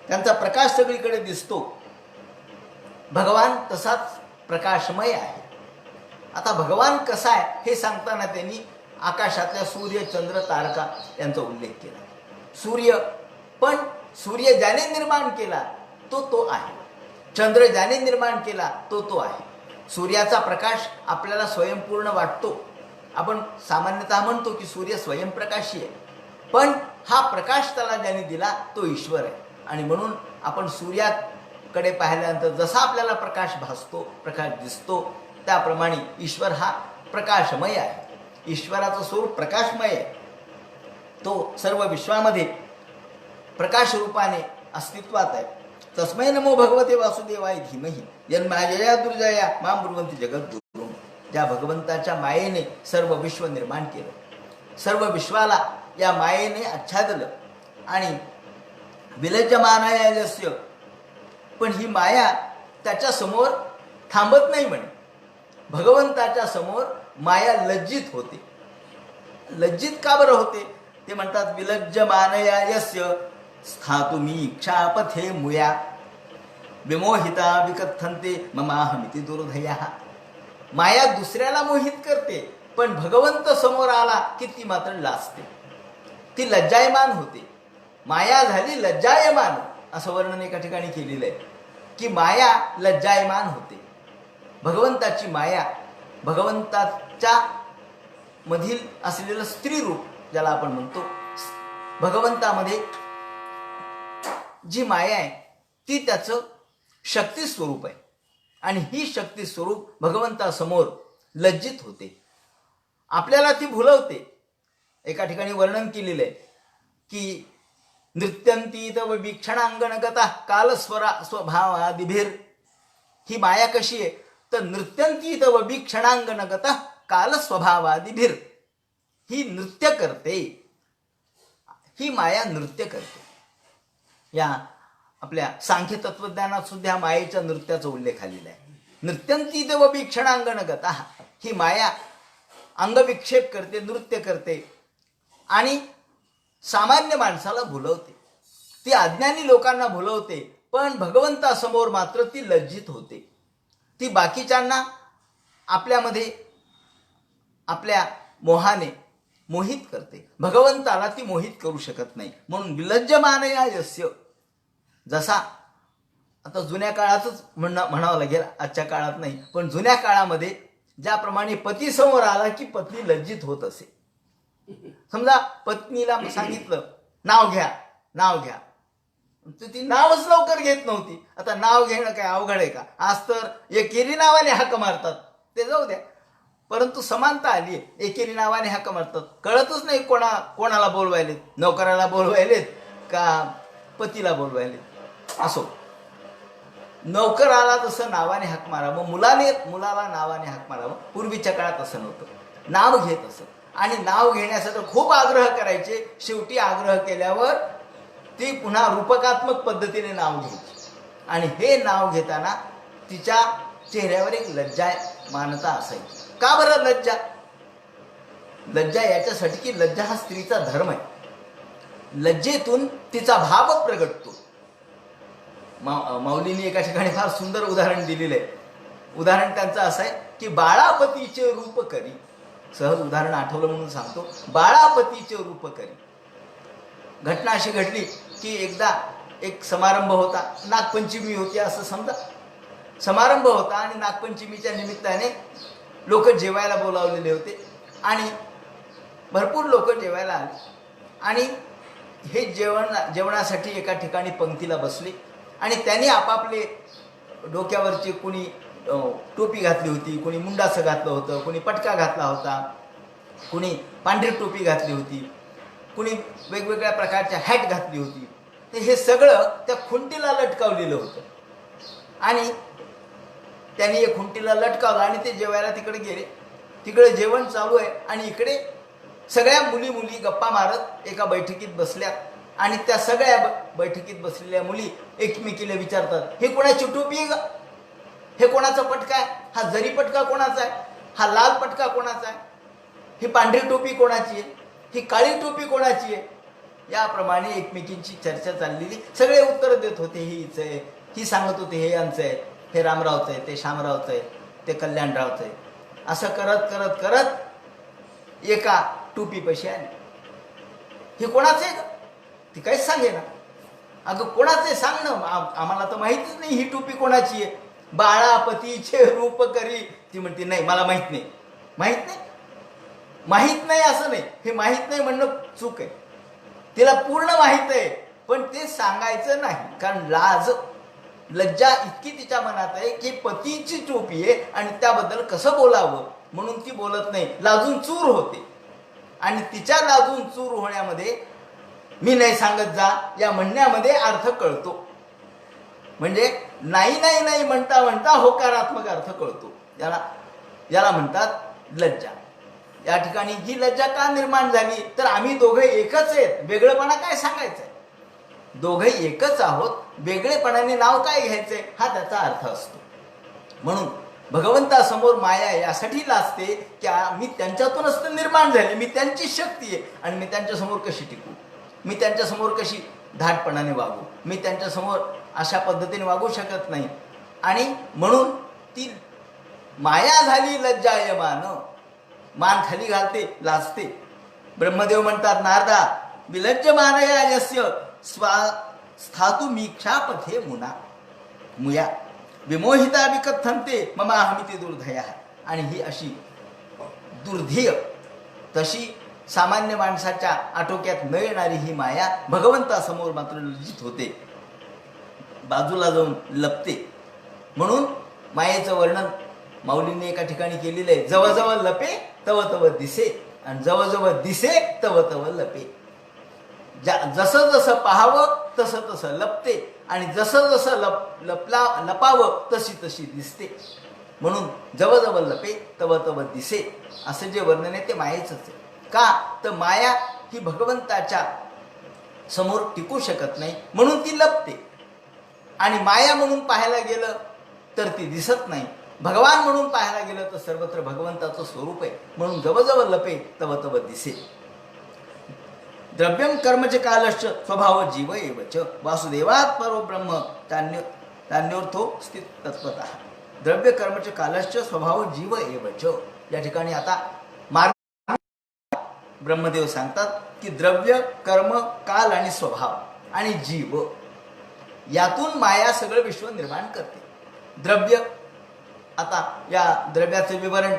त्यांचा प्रकाश सगळीकडे दिसतो, भगवान तसाच प्रकाशमय आहे. आता भगवान कसा आहे हे सांगताना त्यांनी आकाशातल्या सूर्य, चंद्र, तारका यांचा उल्लेख केला. सूर्य, पण सूर्य ज्याने निर्माण केला तो आहे. चंद्र ज्याने निर्माण केला तो आहे. सूर्याचा प्रकाश आपल्याला स्वयंपूर्ण वाटतो. आपण सामान्यतः म्हणतो की सूर्य स्वयंप्रकाशी आहे, पण हा प्रकाश त्याला ज्याने दिला तो ईश्वर आहे. आणि म्हणून आपण सूर्याकडे पाहिल्यानंतर जसा आपल्याला प्रकाश भासतो, प्रकाश दिसतो, त्याप्रमाणे ईश्वर हा प्रकाशमय आहे. ईश्वराचं स्वरूप प्रकाशमय आहे. तो सर्व विश्वामध्ये प्रकाश रूपाने अस्तित्वात आहे. तस्मै नमो भगवते वासुदेवाय धीमहि जन्माजया दुर्जया मां ब्रुवन्ति जगद्गुरुं. ज्या भगवंताच्या मायेने सर्व विश्व निर्माण केलं, सर्व विश्वाला या मायेने आच्छादलं आणि विलज्जमानयस्य. पण ही माया त्याच्या समोर थांबत नाही म्हणे. भगवंताच्या समोर माया लज्जित होते. लज्जित का बरं होते? ते म्हणतात विलज्जमानयस्य स्थातुमी इच्छापथे मुया विमोहिता विकथन्ते ममाहमिति दुर्धया. माया दुसऱ्याला मोहित करते, पण भगवंत समोर आला की ती मात्र लाजते, ती लज्जायमान होते. माया झाली लज्जायमान असं वर्णन एका ठिकाणी केलेलं आहे की माया लज्जायमान होते. भगवंताची माया, भगवंताच्या मधील असलेलं स्त्री रूप ज्याला आपण म्हणतो, भगवंतामध्ये जी माया आहे ती त्याचं शक्ती स्वरूप आहे. आणि ही शक्ती स्वरूप भगवंतासमोर लज्जित होते, आपल्याला ती भुलवते. एका ठिकाणी वर्णन केलेलं आहे की नृत्यंती तव वीक्षणांगणगता कालस्वरा स्वभावादिभिर. ही माया कशी आहे तर नृत्यंती तव वीक्षणांगणगता कालस्वभावादिभिर. ही नृत्य करते, ही माया नृत्य करते. या आपल्या सांख्य तत्वज्ञानात सुद्धा मायेच्या नृत्याचा उल्लेख आलेला आहे. नृत्यंती तव वीक्षणांगणगता. ही माया अंगविक्षेप करते, नृत्य करते आणि सामान्य माणसाला भुलवते. ती अज्ञानी लोकांना भुलवते, पण भगवंतासमोर मात्र ती लज्जित होते. ती बाकीच्यांना आपल्यामध्ये आपल्या मोहाने मोहित करते, भगवंताला ती मोहित करू शकत नाही. म्हणून विलज्ज मानया यस्य. जसा आता जुन्या काळातच म्हणावं लागेल, आजच्या काळात नाही, पण जुन्या काळामध्ये ज्याप्रमाणे पती समोर आला की पत्नी लज्जित होत असे. समजा पत्नीला सांगितलं नाव घ्या, नाव घ्या, तर ती नावच लवकर घेत नव्हती. आता नाव घेणं काय अवघड आहे का? आज तर एकेरी नावाने हाक मारतात, ते जाऊ द्या, परंतु समानता आली. एकेरी नावाने हाक मारतात, कळतच नाही कोणाला बोलवायलेत, नोकराला बोलवायलेत का पतीला बोलवायलेत. असो, नोकराला जसं नावाने हाक मारावं, मुलाला नावाने हाक मारावं. पूर्वीच्या काळात असं नव्हतं, नाव घेत असत. आणि नाव घेण्यासाठी खूप आग्रह करायचे. शेवटी आग्रह केल्यावर ती पुन्हा रूपकात्मक पद्धतीने नाव घ्यायची. आणि हे नाव घेताना तिच्या चेहऱ्यावर एक लज्जामानता असायची. का बरं लज्जा? लज्जा याच्यासाठी की लज्जा हा स्त्रीचा धर्म आहे. लज्जेतून तिचा भाव प्रगटतो. माऊलींनी एका ठिकाणी फार सुंदर उदाहरण दिलेलं आहे. उदाहरण त्यांचं असं आहे की बाळापतीचे रूप करी. सहज उदाहरण आठवलं म्हणून सांगतो. बाळापतीचे रूप करी. घटना अशी घडली की एकदा एक समारंभ होता, नागपंचमी होती असं समजा. समारंभ होता आणि नागपंचमीच्या निमित्ताने लोक जेवायला बोलावलेले होते आणि भरपूर लोक जेवायला आले. आणि हे जेवणासाठी एका ठिकाणी पंक्तीला बसले आणि त्यांनी आपापले डोक्यावरची कोणी टोपी घातली होती, कोणी मुंडासं घातलं होतं, कोणी पटका घातला होता, कोणी पांढरी टोपी घातली होती, कोणी वेगवेगळ्या प्रकारच्या हॅट घातली होती. तर हे सगळं त्या खुंटीला लटकावलेलं होतं. आणि त्यांनी एक खुंटीला लटकावलं आणि ते जेवायला तिकडे गेले. तिकडे जेवण चालू आहे आणि इकडे सगळ्या मुली गप्पा मारत एका बैठकीत बसल्या. आणि त्या सगळ्या बैठकीत बसलेल्या मुली एकमेकीला विचारतात, हे कोणाची टोपी आहे का? हे कोणाचा पटका आहे? हा जरी पटका कोणाचा आहे? हा लाल पटका कोणाचा आहे? ही पांढरी टोपी कोणाची आहे? ही काळी टोपी कोणाची आहे? याप्रमाणे एकमेकींची चर्चा चाललेली. सगळे उत्तर देत होते, हे हिच आहे, ही सांगत होते हे यांचं आहे, हे रामरावचं आहे, ते शामरावचं आहे, ते कल्याणरावचं आहे. असं करत करत करत एका टोपी पैसे आले. हे कोणाचं आहे का? ती काहीच सांगे ना. अगं कोणाचं आहे सांग ना, आम्हाला तर माहितीच नाही ही टोपी कोणाची आहे. बाळापतीचे रूप करी. ती म्हणते नाही मला माहित नाही. माहित नाही, माहित नाही असं नाही, हे माहित नाही म्हणणं चूक आहे. तिला पूर्ण माहित आहे पण ते सांगायचं नाही. कारण लज्जा इतकी तिच्या मनात आहे की पतीची टोपी आहे आणि त्याबद्दल कसं बोलावं म्हणून ती बोलत नाही, लाजून चूर होते. आणि तिच्या लाजून चूर होण्यामध्ये मी नाही सांगत जा या म्हणण्यामध्ये अर्थ कळतो. म्हणजे नाही नाही नाही म्हणता म्हणता होकारात्मक अर्थ कळतो. याला म्हणतात लज्जा. या ठिकाणी ही लज्जा का निर्माण झाली तर आम्ही दोघे एकच आहेत, वेगळेपणा काय सांगायचंय? दोघे एकच आहोत, वेगळेपणाने नाव काय घ्यायचंय हा त्याचा अर्थ असतो. म्हणून भगवंतासमोर माया यासाठी लाजते की मी त्यांच्यातूनच तर निर्माण झाले, मी त्यांची शक्ती आहे आणि मी त्यांच्यासमोर कशी टिकू, मी त्यांच्यासमोर कशी धाटपणाने वागू, मी त्यांच्यासमोर अशा पद्धतीने वागू शकत नाही. आणि म्हणून ती माया झाली लज्जायमान, मान खाली घालते, लाजते. ब्रह्मदेव म्हणतात नारदा विलज्ज मानया यस्य स्थातु मीक्षापथे मुया विमोहिता विकथन्ते ममाहमिति दुर्धया. आणि ही अशी दुर्धेय, तशी सामान्य माणसाच्या आटोक्यात न येणारी ही माया भगवंतासमोर मात्र लज्जित होते, बाजूला जाऊन लपते. म्हणून मायेचं वर्णन माऊलीने एका ठिकाणी केलेलं आहे, जवळजवळ लपे तव तव दिसे आणि जवळजवळ दिसे तव तव लपे. जसं जसं पाहावं तसं तसं लपते आणि जसं जसं लपावं तशी तशी दिसते. म्हणून जवळजवळ लपे तव तव दिसे असं जे वर्णन आहे ते मायेचंच आहे. का तर माया ही भगवंताच्या समोर टिकू शकत नाही म्हणून ती लपते. आणि माया म्हणून पाहायला गेलं तर ती दिसत नाही. भगवान म्हणून पाहायला गेलं तर सर्वत्र भगवंताचं स्वरूप आहे म्हणून जवळजवळ लपे तव तव दिसे. द्रव्यम कर्मच कालश्च स्वभाव जीव एवच वासुदेवात परो ब्रह्म तान्योर्थो स्थित तत्वतः. द्रव्य कर्मच कालश्च स्वभाव जीव एवच. या ठिकाणी आता मार्ग ब्रह्मदेव सांगतात की द्रव्य कर्म काल आणि स्वभाव आणि जीव यातून माया सगळं विश्व निर्माण करते. द्रव्य, आता या द्रव्याचे विवरण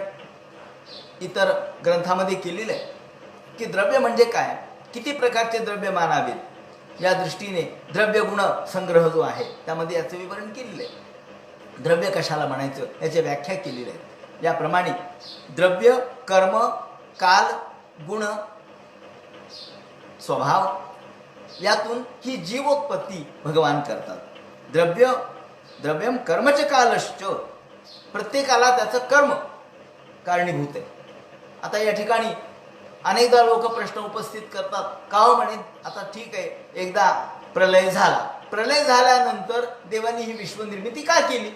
इतर ग्रंथामध्ये केलेलं आहे की द्रव्य म्हणजे काय, किती प्रकारचे द्रव्य मानावेत. या दृष्टीने द्रव्य गुण संग्रह जो आहे त्यामध्ये याचं विवरण केलेलं आहे. द्रव्य कशाला म्हणायचं याची व्याख्या केलेली आहे. याप्रमाणे द्रव्य कर्म काल गुण स्वभाव यातून ही जीवोत्पत्ती भगवान करतात. द्रव्यम कर्मच कालश्च, प्रत्येकाला त्याचं कर्म कारणीभूत आहे. आता या ठिकाणी अनेकदा लोक प्रश्न उपस्थित करतात, का हो म्हणे आता ठीक आहे, एकदा प्रलय झाला, प्रलय झाल्यानंतर देवानी ही विश्वनिर्मिती का केली.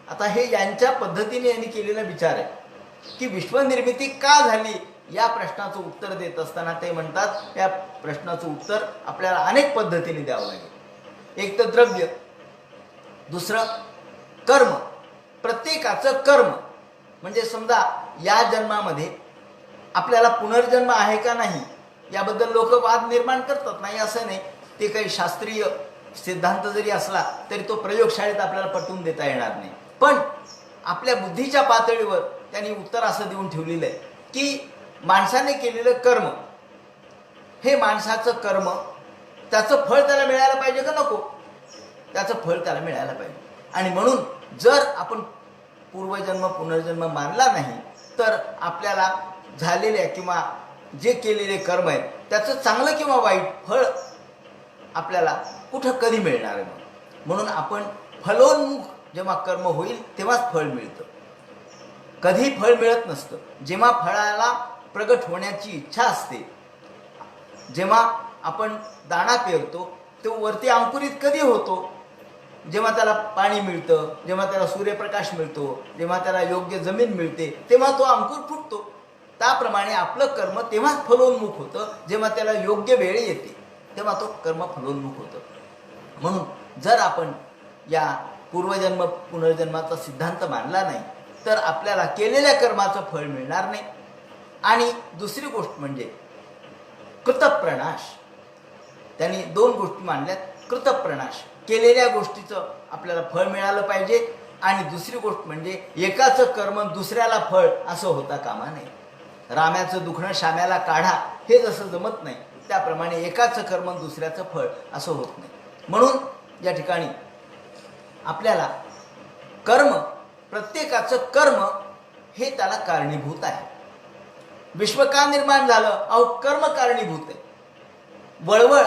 आता हे यांच्या पद्धतीने यांनी केलेला विचार आहे की विश्वनिर्मिती का झाली या प्रश्नाचं उत्तर देत असताना ते म्हणतात या प्रश्नाचं उत्तर आपल्याला अनेक पद्धतीने द्यावं लागेल. एक तर द्रव्य, दुसरं कर्म. प्रत्येकाचं कर्म म्हणजे समजा या जन्मामध्ये आपल्याला पुनर्जन्म आहे का नाही याबद्दल लोक वाद निर्माण करतात. नाही असं नाही, ते काही शास्त्रीय सिद्धांत जरी असला तरी तो प्रयोगशाळेत आपल्याला पटवून देता येणार नाही. पण आपल्या बुद्धीच्या पातळीवर त्यांनी उत्तर असं देऊन ठेवलेलं आहे की माणसाने केलेलं कर्म, हे माणसाचं कर्म, त्याचं फळ त्याला मिळायला पाहिजे का नको, त्याचं फळ त्याला मिळायला पाहिजे. आणि म्हणून जर आपण पूर्वजन्म पुनर्जन्म मानला नाही तर आपल्याला झालेल्या किंवा जे केलेले कर्म आहेत त्याचं चांगलं किंवा वाईट फळ आपल्याला कुठं कधी मिळणार आहे. म्हणून आपण फलोन्मुख जेव्हा कर्म होईल तेव्हाच फळ मिळतं, कधी फळ मिळत नसतं. जेव्हा फळाला प्रगट होण्याची इच्छा असते, जेव्हा आपण दाणा पेरतो तो वरती अंकुरित कधी होतो, जेव्हा त्याला पाणी मिळतं, जेव्हा त्याला सूर्यप्रकाश मिळतो, जेव्हा त्याला योग्य जमीन मिळते तेव्हा तो अंकुर फुटतो. त्याप्रमाणे आपलं कर्म तेव्हाच फलोन्मुख होतं, जेव्हा त्याला योग्य वेळ येते तेव्हा तो कर्म फलोन्मुख होतं. म्हणून जर आपण या पूर्वजन्म पुनर्जन्माचा सिद्धांत मानला नाही तर आपल्याला केलेल्या कर्माचं फळ मिळणार नाही. आणि दुसरी गोष्ट म्हणजे कृतप्रणाश. त्यांनी दोन गोष्टी मानल्यात. कृतप्रणाश, केलेल्या गोष्टीचं आपल्याला फळ मिळालं पाहिजे, आणि दुसरी गोष्ट म्हणजे एकाचं कर्म दुसऱ्याला फळ असं होता कामा नये. राम्याचं दुखणं श्याम्याला काढा हे जसं जमत नाही त्याप्रमाणे एकाचं कर्म दुसऱ्याचं फळ असं होत नाही. म्हणून या ठिकाणी आपल्याला कर्म, प्रत्येकाचं कर्म हे त्याला कारणीभूत आहे. विश्व का निर्माण झालं, अहो कर्म कारणीभूत आहे. वळवळ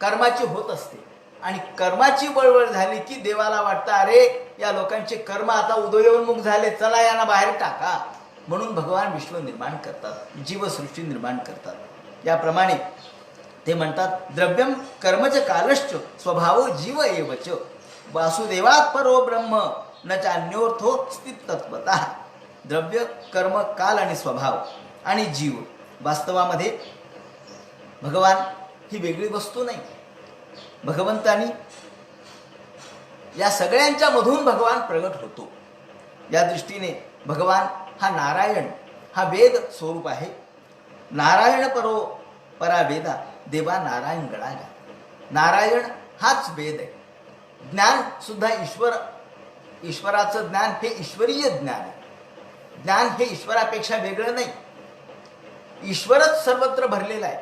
कर्माची होत असते आणि कर्माची वळवळ झाली की देवाला वाटतं अरे या लोकांचे कर्म आता उदयोन्मुख झाले, चला यांना बाहेर टाका. म्हणून भगवान विश्व निर्माण करतात, जीवसृष्टी निर्माण करतात. याप्रमाणे ते म्हणतात द्रव्यम कर्मच कालश्च स्वभाव जीव एवच वासुदेवात परो ब्रह्म न चान्योर्थो स्थित तत्वतः. द्रव्य कर्म काल आणि स्वभाव आणि जीव, वास्तवामध्ये भगवान ही वेगळी वस्तू नाही. भगवंतानी या सगळ्यांच्या मधून भगवान प्रगट होतो. या दृष्टीने भगवान हा नारायण, हा वेद स्वरूप आहे. नारायण परो परा वेदा देवा नारायण गणागा. नारायण हाच वेद आहे. ज्ञान सुद्धा ईश्वराचं ज्ञान हे ईश्वरीय ज्ञान आहे. ज्ञान हे ईश्वरापेक्षा वेगळं नाही. ईश्वरच सर्वत्र भरलेला आहे.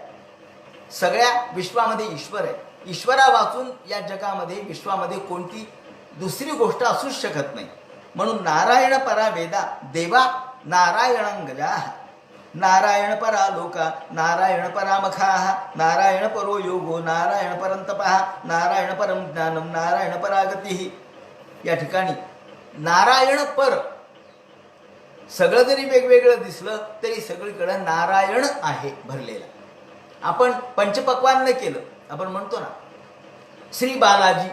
सगळ्या विश्वामध्ये ईश्वर आहे. ईश्वरा वाचून या जगामध्ये विश्वामध्ये कोणती दुसरी गोष्ट असूच शकत नाही. म्हणून नारायण परा वेदा देवा नारायणांगजा, नारायण परा लोका नारायण परामखा, नारायण परो योगो नारायण परंतपा, नारायण परम ज्ञानम नारायण परागती. या ठिकाणी नारायण पर सगळं जरी वेगवेगळं दिसलं तरी सगळीकडे नारायण आहे भरलेला. आपण पंचपक्वान्न केलं, आपण म्हणतो ना श्री बालाजी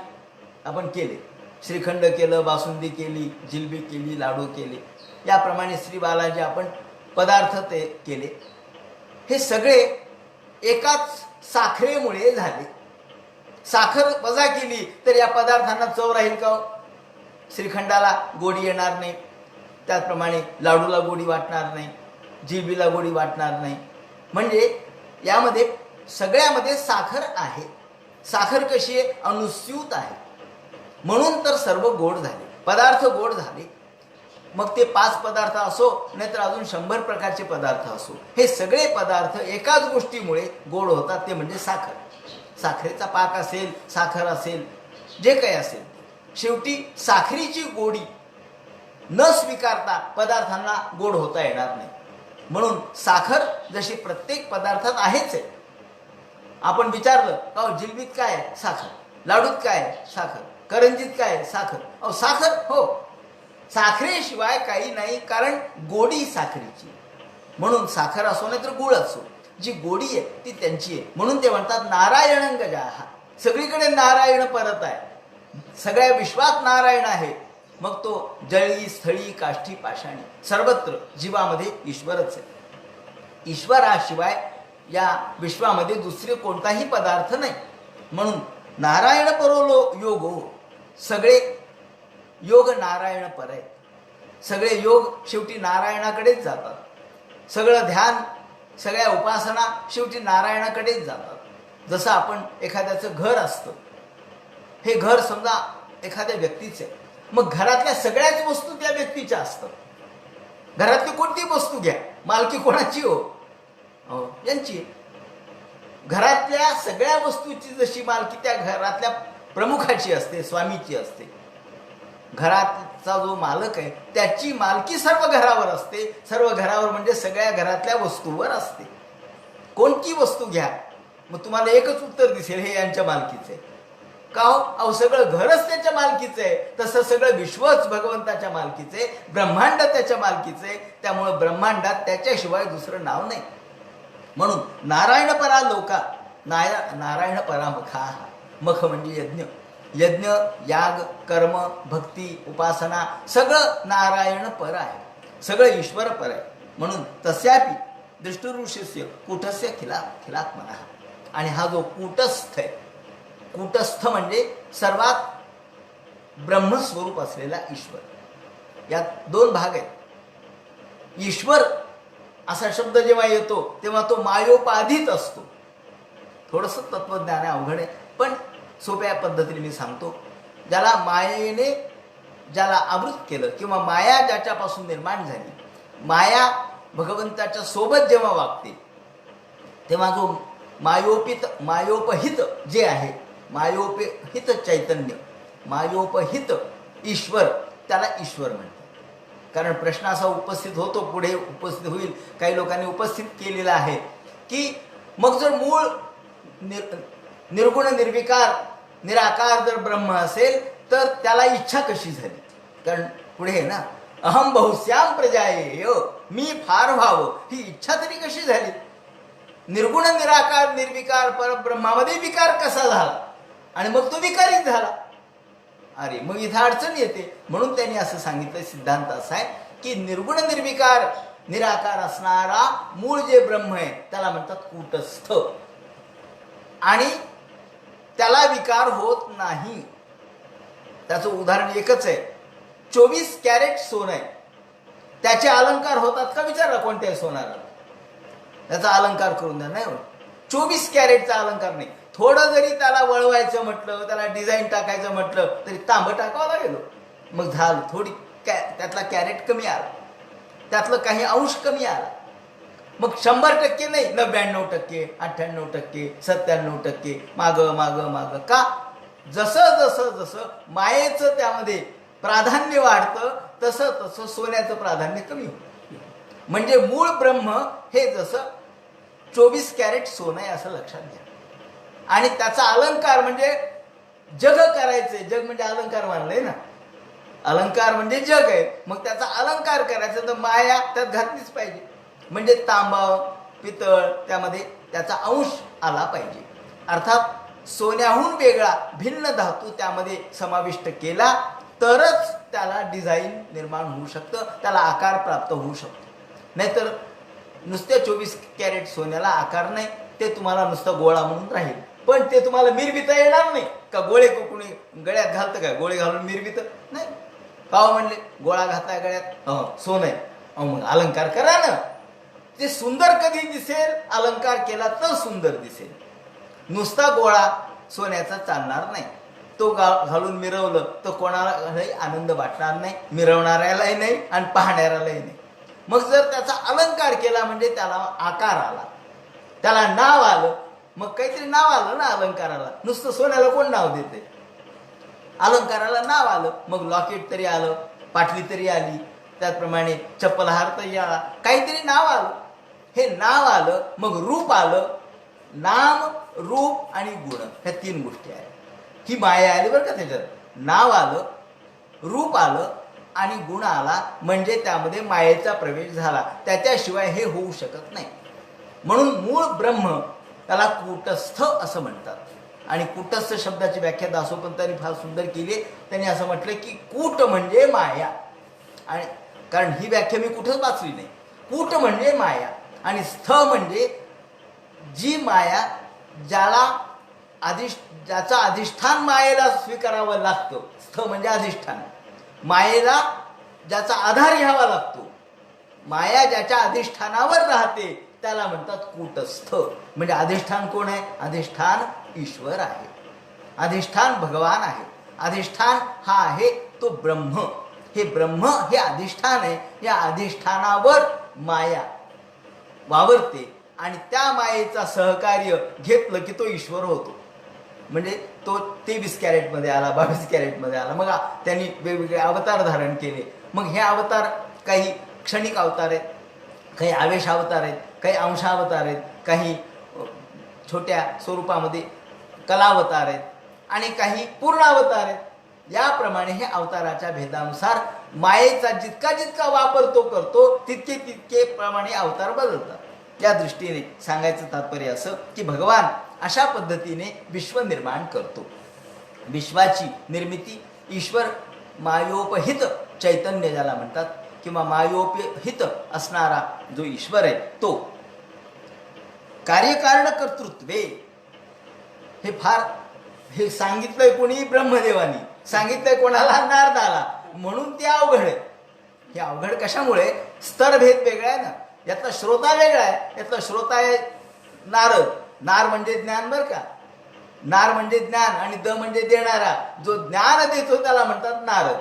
आपण केले, श्रीखंड केलं, बासुंदी केली, जिलबी केली, लाडू केले, याप्रमाणे श्री बालाजी आपण पदार्थ ते केले. हे सगळे एकाच साखरेमुळे झाले. साखर वजा केली तर या पदार्थांना चव राहील का हो? श्रीखंडाला गोडी येणार नाही, त्याचप्रमाणे लाडूला गोडी वाटणार नाही, जिलबीला गोडी वाटणार नाही. म्हणजे यामध्ये सगळ्यामध्ये साखर आहे. साखर कशी आहे? अनुस्यूत आहे. म्हणून तर सर्व गोड झाले, पदार्थ गोड झाले. मग ते 5 पदार्थ असो नाहीतर अजून 100 प्रकारचे पदार्थ असो, हे सगळे पदार्थ एकाच गोष्टीमुळे गोड होतात, ते म्हणजे साखर. साखरेचा पाक असेल, साखर असेल, जे काही असेल, शेवटी साखरेची गोडी न स्वीकारता पदार्थांना गोड होता येणार नाही. म्हणून साखर जशी प्रत्येक पदार्थात आहेच आहे. आपण विचारलं का जिलबीत काय आहे? साखर. लाडूत काय आहे? साखर. करंजीत काय आहे? साखर. अहो साखर, हो, साखरेशिवाय काही नाही, कारण गोडी साखरेची. म्हणून साखर असो नाही तर गुळ असो, जी गोडी आहे ती त्यांची आहे. म्हणून ते म्हणतात नारायणंगजाहा. सगळीकडे नारायण परत आहे, सगळ्या विश्वात नारायण आहे. मग तो जळी स्थळी काष्ठी पाषाणी सर्वत्र जीवामध्ये ईश्वरच आहे. ईश्वराशिवाय या विश्वामध्ये दुसरे कोणताही पदार्थ नाही. म्हणून नारायण परो योगो, सगळे योग नारायण पर आहे. सगळे योग शेवटी नारायणाकडेच जातात. सगळं ध्यान, सगळ्या उपासना शेवटी नारायणाकडेच जातात. जसं आपण एखाद्याचं घर असतं, हे घर समजा एखाद्या व्यक्तीचं आहे, मग घरातल्या सगळ्याच वस्तू त्या व्यक्तीच्या असतात. घरातली कोणती वस्तू घ्या, मालकी कोणाची हो? यांची. घरातल्या सगळ्या वस्तूची जशी मालकी त्या घरातल्या प्रमुखाची असते, स्वामीची असते. घराचा जो मालक आहे त्याची मालकी सर्व घरावर असते. सर्व घरावर म्हणजे सगळ्या घरातल्या वस्तूवर असते. कोणती वस्तू घ्या, मग तुम्हाला एकच उत्तर दिसेल, हे यांच्या मालकीचं आहे. का हो? अहो सगळं घरच त्याच्या मालकीचं आहे. तसं सगळं विश्वच भगवंताच्या मालकीचं आहे, ब्रह्मांड त्याच्या मालकीचं आहे. त्यामुळं ब्रह्मांडात त्याच्याशिवाय दुसरं नाव नाही. म्हणून नारायण परा लोका नारायण परा मखा. मख म्हणजे यज्ञ. यज्ञ, याग, कर्म, भक्ती, उपासना सगळं नारायण पर आहे, सगळं ईश्वर पर आहे. म्हणून तस्यापि दृष्टुरुषस्य कूटस्य खिलात म्हणा. आणि हा जो कूटस्थ आहे, कूटस्थ म्हणजे सर्वात ब्रह्मस्वरूप असलेला ईश्वर. यात 2 भाग आहेत. ईश्वर असा शब्द जेव्हा येतो तेव्हा तो मायोपाधीत असतो. थोडंसं तत्वज्ञान आहे, अवघड आहे, पण सोप्या पद्धतीने मी सांगतो. ज्याला मायेने ज्याला आवृत केलं किंवा माया ज्याच्यापासून निर्माण झाली, माया भगवंताच्या सोबत जेव्हा वागते तेव्हा जो मायोपहित जे आहे, मायोपहित चैतन्य, मायोपहित ईश्वर, त्याला ईश्वर म्हणतात. कारण प्रश्न असा उपस्थित होतो, पुढे उपस्थित होईल, काही लोकांनी उपस्थित केलेला आहे की मग जर मूळ निर्गुण निर्विकार निराकार जर ब्रह्म असेल तर त्याला इच्छा कशी झाली? कारण पुढे आहे ना, अहम बहुश्याम प्रजाये, मी फार व्हावं, ही इच्छा तरी कशी झाली? निर्गुण निराकार निर्विकार परब्रह्मामध्ये विकार कसा झाला आणि मग तो विकारीच झाला? अरे मग इथं अडचण येते. म्हणून त्यांनी असं सांगितलं, सिद्धांत असा आहे की निर्गुण निर्विकार निराकार असणारा मूळ जे ब्रह्म आहे त्याला म्हणतात कूटस्थ, आणि त्याला विकार होत नाही. त्याचं उदाहरण एकच आहे. 24 कॅरेट सोनं आहे, त्याचे अलंकार होतात का? विचारला कोणत्याही सोनाला, त्याचा अलंकार करून द्या, नाही होत. 24 कॅरेटचा अलंकार नाही. थोडं जरी त्याला वळवायचं म्हटलं, त्याला डिझाईन टाकायचं म्हटलं तरी तांबं टाकावं लागेल, मग झालं. थोडी त्यातला कॅरेट कमी आला, त्यातलं काही अंश कमी आला, मग 100% नाही, 99%, 98%, 97%, माग माग माग. का? जसं जसं जसं मायेचं त्यामध्ये प्राधान्य वाढतं तसं तसं सोन्याचं प्राधान्य कमी होतं. म्हणजे मूळ ब्रह्म हे जसं 24 कॅरेट सोनं आहे असं लक्षात घ्या. आणि त्याचा अलंकार म्हणजे जग करायचे. जग म्हणजे अलंकार मानलंय ना, अलंकार म्हणजे जग आहे. मग त्याचा अलंकार करायचा तर माया त्यात घातलीच पाहिजे. म्हणजे तांबा पितळ त्यामध्ये त्याचा अंश आला पाहिजे. अर्थात सोन्याहून वेगळा भिन्न धातू त्यामध्ये समाविष्ट केला तरच त्याला डिझाईन निर्माण होऊ शकतं, त्याला आकार प्राप्त होऊ शकतो. नाहीतर नुसत्या 24 कॅरेट सोन्याला आकार नाही, ते तुम्हाला नुसतं गोळा म्हणून राहील. पण ते तुम्हाला मिरविता येणार नाही. का गोळे कोणी गळ्यात घालतं काय? गोळे घालून मिरवितं नाही. पाव म्हणले गोळा घातलाय गळ्यात, सोनं आहे, मग अलंकार करा ना. ते सुंदर कधी दिसेल? अलंकार केला तर सुंदर दिसेल. नुसता गोळा सोन्याचा चालणार नाही. तो घालून मिरवलं तर कोणालाही आनंद वाटणार नाही, मिरवणाऱ्यालाही नाही आणि पाहणाऱ्यालाही नाही. मग जर त्याचा अलंकार केला म्हणजे त्याला आकार आला, त्याला नाव आलं. मग काहीतरी नाव आलं ना अलंकाराला. नुसतं सोन्याला कोण नाव देते? अलंकाराला नाव आलं. मग लॉकेट तरी आलं, पाटली तरी आली, त्याचप्रमाणे चप्पल हार तरी आला, काहीतरी नाव आलं. हे नाव आलं, मग रूप आलं. नाम, रूप आणि गुण ह्या 3 गोष्टी आहेत. ही माया आली बरं का त्याच्यात. नाव आलं, रूप आलं आणि गुण आला म्हणजे त्यामध्ये मायेचा प्रवेश झाला. त्याच्याशिवाय हे होऊ शकत नाही. म्हणून मूळ ब्रह्म त्याला कूटस्थ असं म्हणतात. आणि कूटस्थ शब्दाची व्याख्या दासोपंतांनी फार सुंदर केली. त्यांनी असं म्हटलं की कूट म्हणजे माया. आणि कारण ही व्याख्या मी कुठंच वाचली नाही. कूट म्हणजे माया आणि स्थ म्हणजे जी माया ज्याचा अधिष्ठान मायेला स्वीकारावं लागतं. स्थ म्हणजे अधिष्ठान. मायेला ज्याचा आधार घ्यावा लागतो, माया ज्याच्या अधिष्ठानावर राहते त्याला म्हणतात कूटस्थ. म्हणजे अधिष्ठान कोण आहे? अधिष्ठान ईश्वर आहे, अधिष्ठान भगवान आहे. अधिष्ठान हा आहे तो ब्रह्म. हे ब्रह्म हे अधिष्ठान आहे. या अधिष्ठानावर माया वावरते आणि त्या मायेचा सहकार्य घेतलं की तो ईश्वर होतो. म्हणजे तो 23 कॅरेटमध्ये आला, 22 कॅरेटमध्ये आला. मग त्यांनी वेगवेगळे अवतार धारण केले. मग हे अवतार काही क्षणिक अवतार आहेत, काही आवेश अवतार आहेत, काही अंशावतार आहेत, काही छोट्या स्वरूपामध्ये कलावतार आहेत आणि काही पूर्ण अवतार आहेत. याप्रमाणे हे अवताराच्या भेदानुसार मायेचा जितका जितका वापर तो करतो तितके तितके प्रमाणे अवतार बदलतात. या दृष्टीने सांगायचं तात्पर्य असं की भगवान अशा पद्धतीने विश्व निर्माण करतो. विश्वाची निर्मिती ईश्वर मायोपहित चैतन्य ज्याला म्हणतात किंवा मायोपहित असणारा जो ईश्वर आहे तो कार्यकारण कर्तृत्वे. हे सांगितलंय कोणी? ब्रह्मदेवानी सांगितलंय. कोणाला? नारदाला. म्हणून ते अवघड आहे. हे अवघड कशामुळे? स्तरभेद वेगळा आहे ना. यातला श्रोता वेगळा आहे. यातला श्रोता आहे नारद. नार म्हणजे ज्ञान बरं का. नार म्हणजे ज्ञान आणि द म्हणजे देणारा. जो ज्ञान देतो त्याला म्हणतात नारद.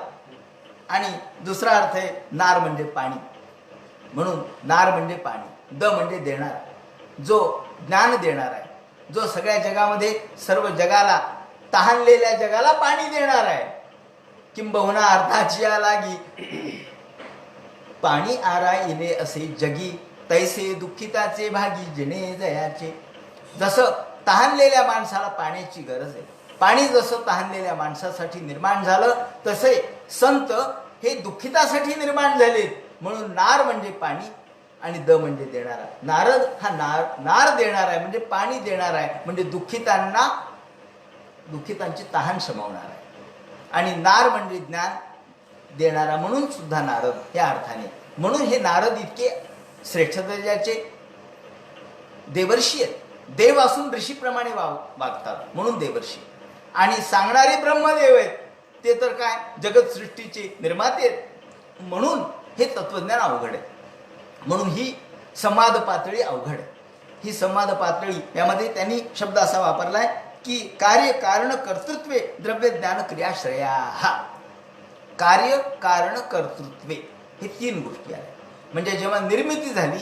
आणि दुसरा अर्थ आहे नार म्हणजे पाणी. म्हणून नार म्हणजे पाणी, द म्हणजे देणारा, जो ज्ञान देणार आहे, जो सगळ्या जगामध्ये सर्व जगाला, तहानलेल्या जगाला पाणी देणार आहे. किंबहुना अर्थाची लागी पाणी आरा इले असे जगी, तैसे दुःखिताचे भागी जिने जयाचे. जसं तहानलेल्या माणसाला पाण्याची गरज आहे, पाणी जसं तहानलेल्या माणसासाठी निर्माण झालं तसे संत हे दुःखितासाठी निर्माण झालेत. म्हणून नार म्हणजे पाणी आणि द म्हणजे देणारा. नारद हा नार देणार आहे म्हणजे पाणी देणार आहे, म्हणजे दुःखितांची तहान शमवणार आहे. आणि नार म्हणजे ज्ञान देणारा म्हणून सुद्धा नारद या अर्थाने. म्हणून हे नारद इतके श्रेष्ठ दर्जाचे देवर्षी आहेत. देव असून ऋषीप्रमाणे वागतात म्हणून देवर्षी. आणि सांगणारे ब्रह्मदेव आहेत, ते तर काय जगतसृष्टीचे निर्माते आहेत. म्हणून हे तत्वज्ञान अवघड आहे. म्हणून ही संवाद पातळी अवघड आहे. ही संवाद पातळी यामध्ये त्यांनी शब्द असा वापरलाय की कार्य कारण कर्तृत्वे द्रव्य ज्ञान क्रियाश्रया. कार्य कारण कर्तृत्वे हे 3 गोष्टी आहेत. म्हणजे जेव्हा निर्मिती झाली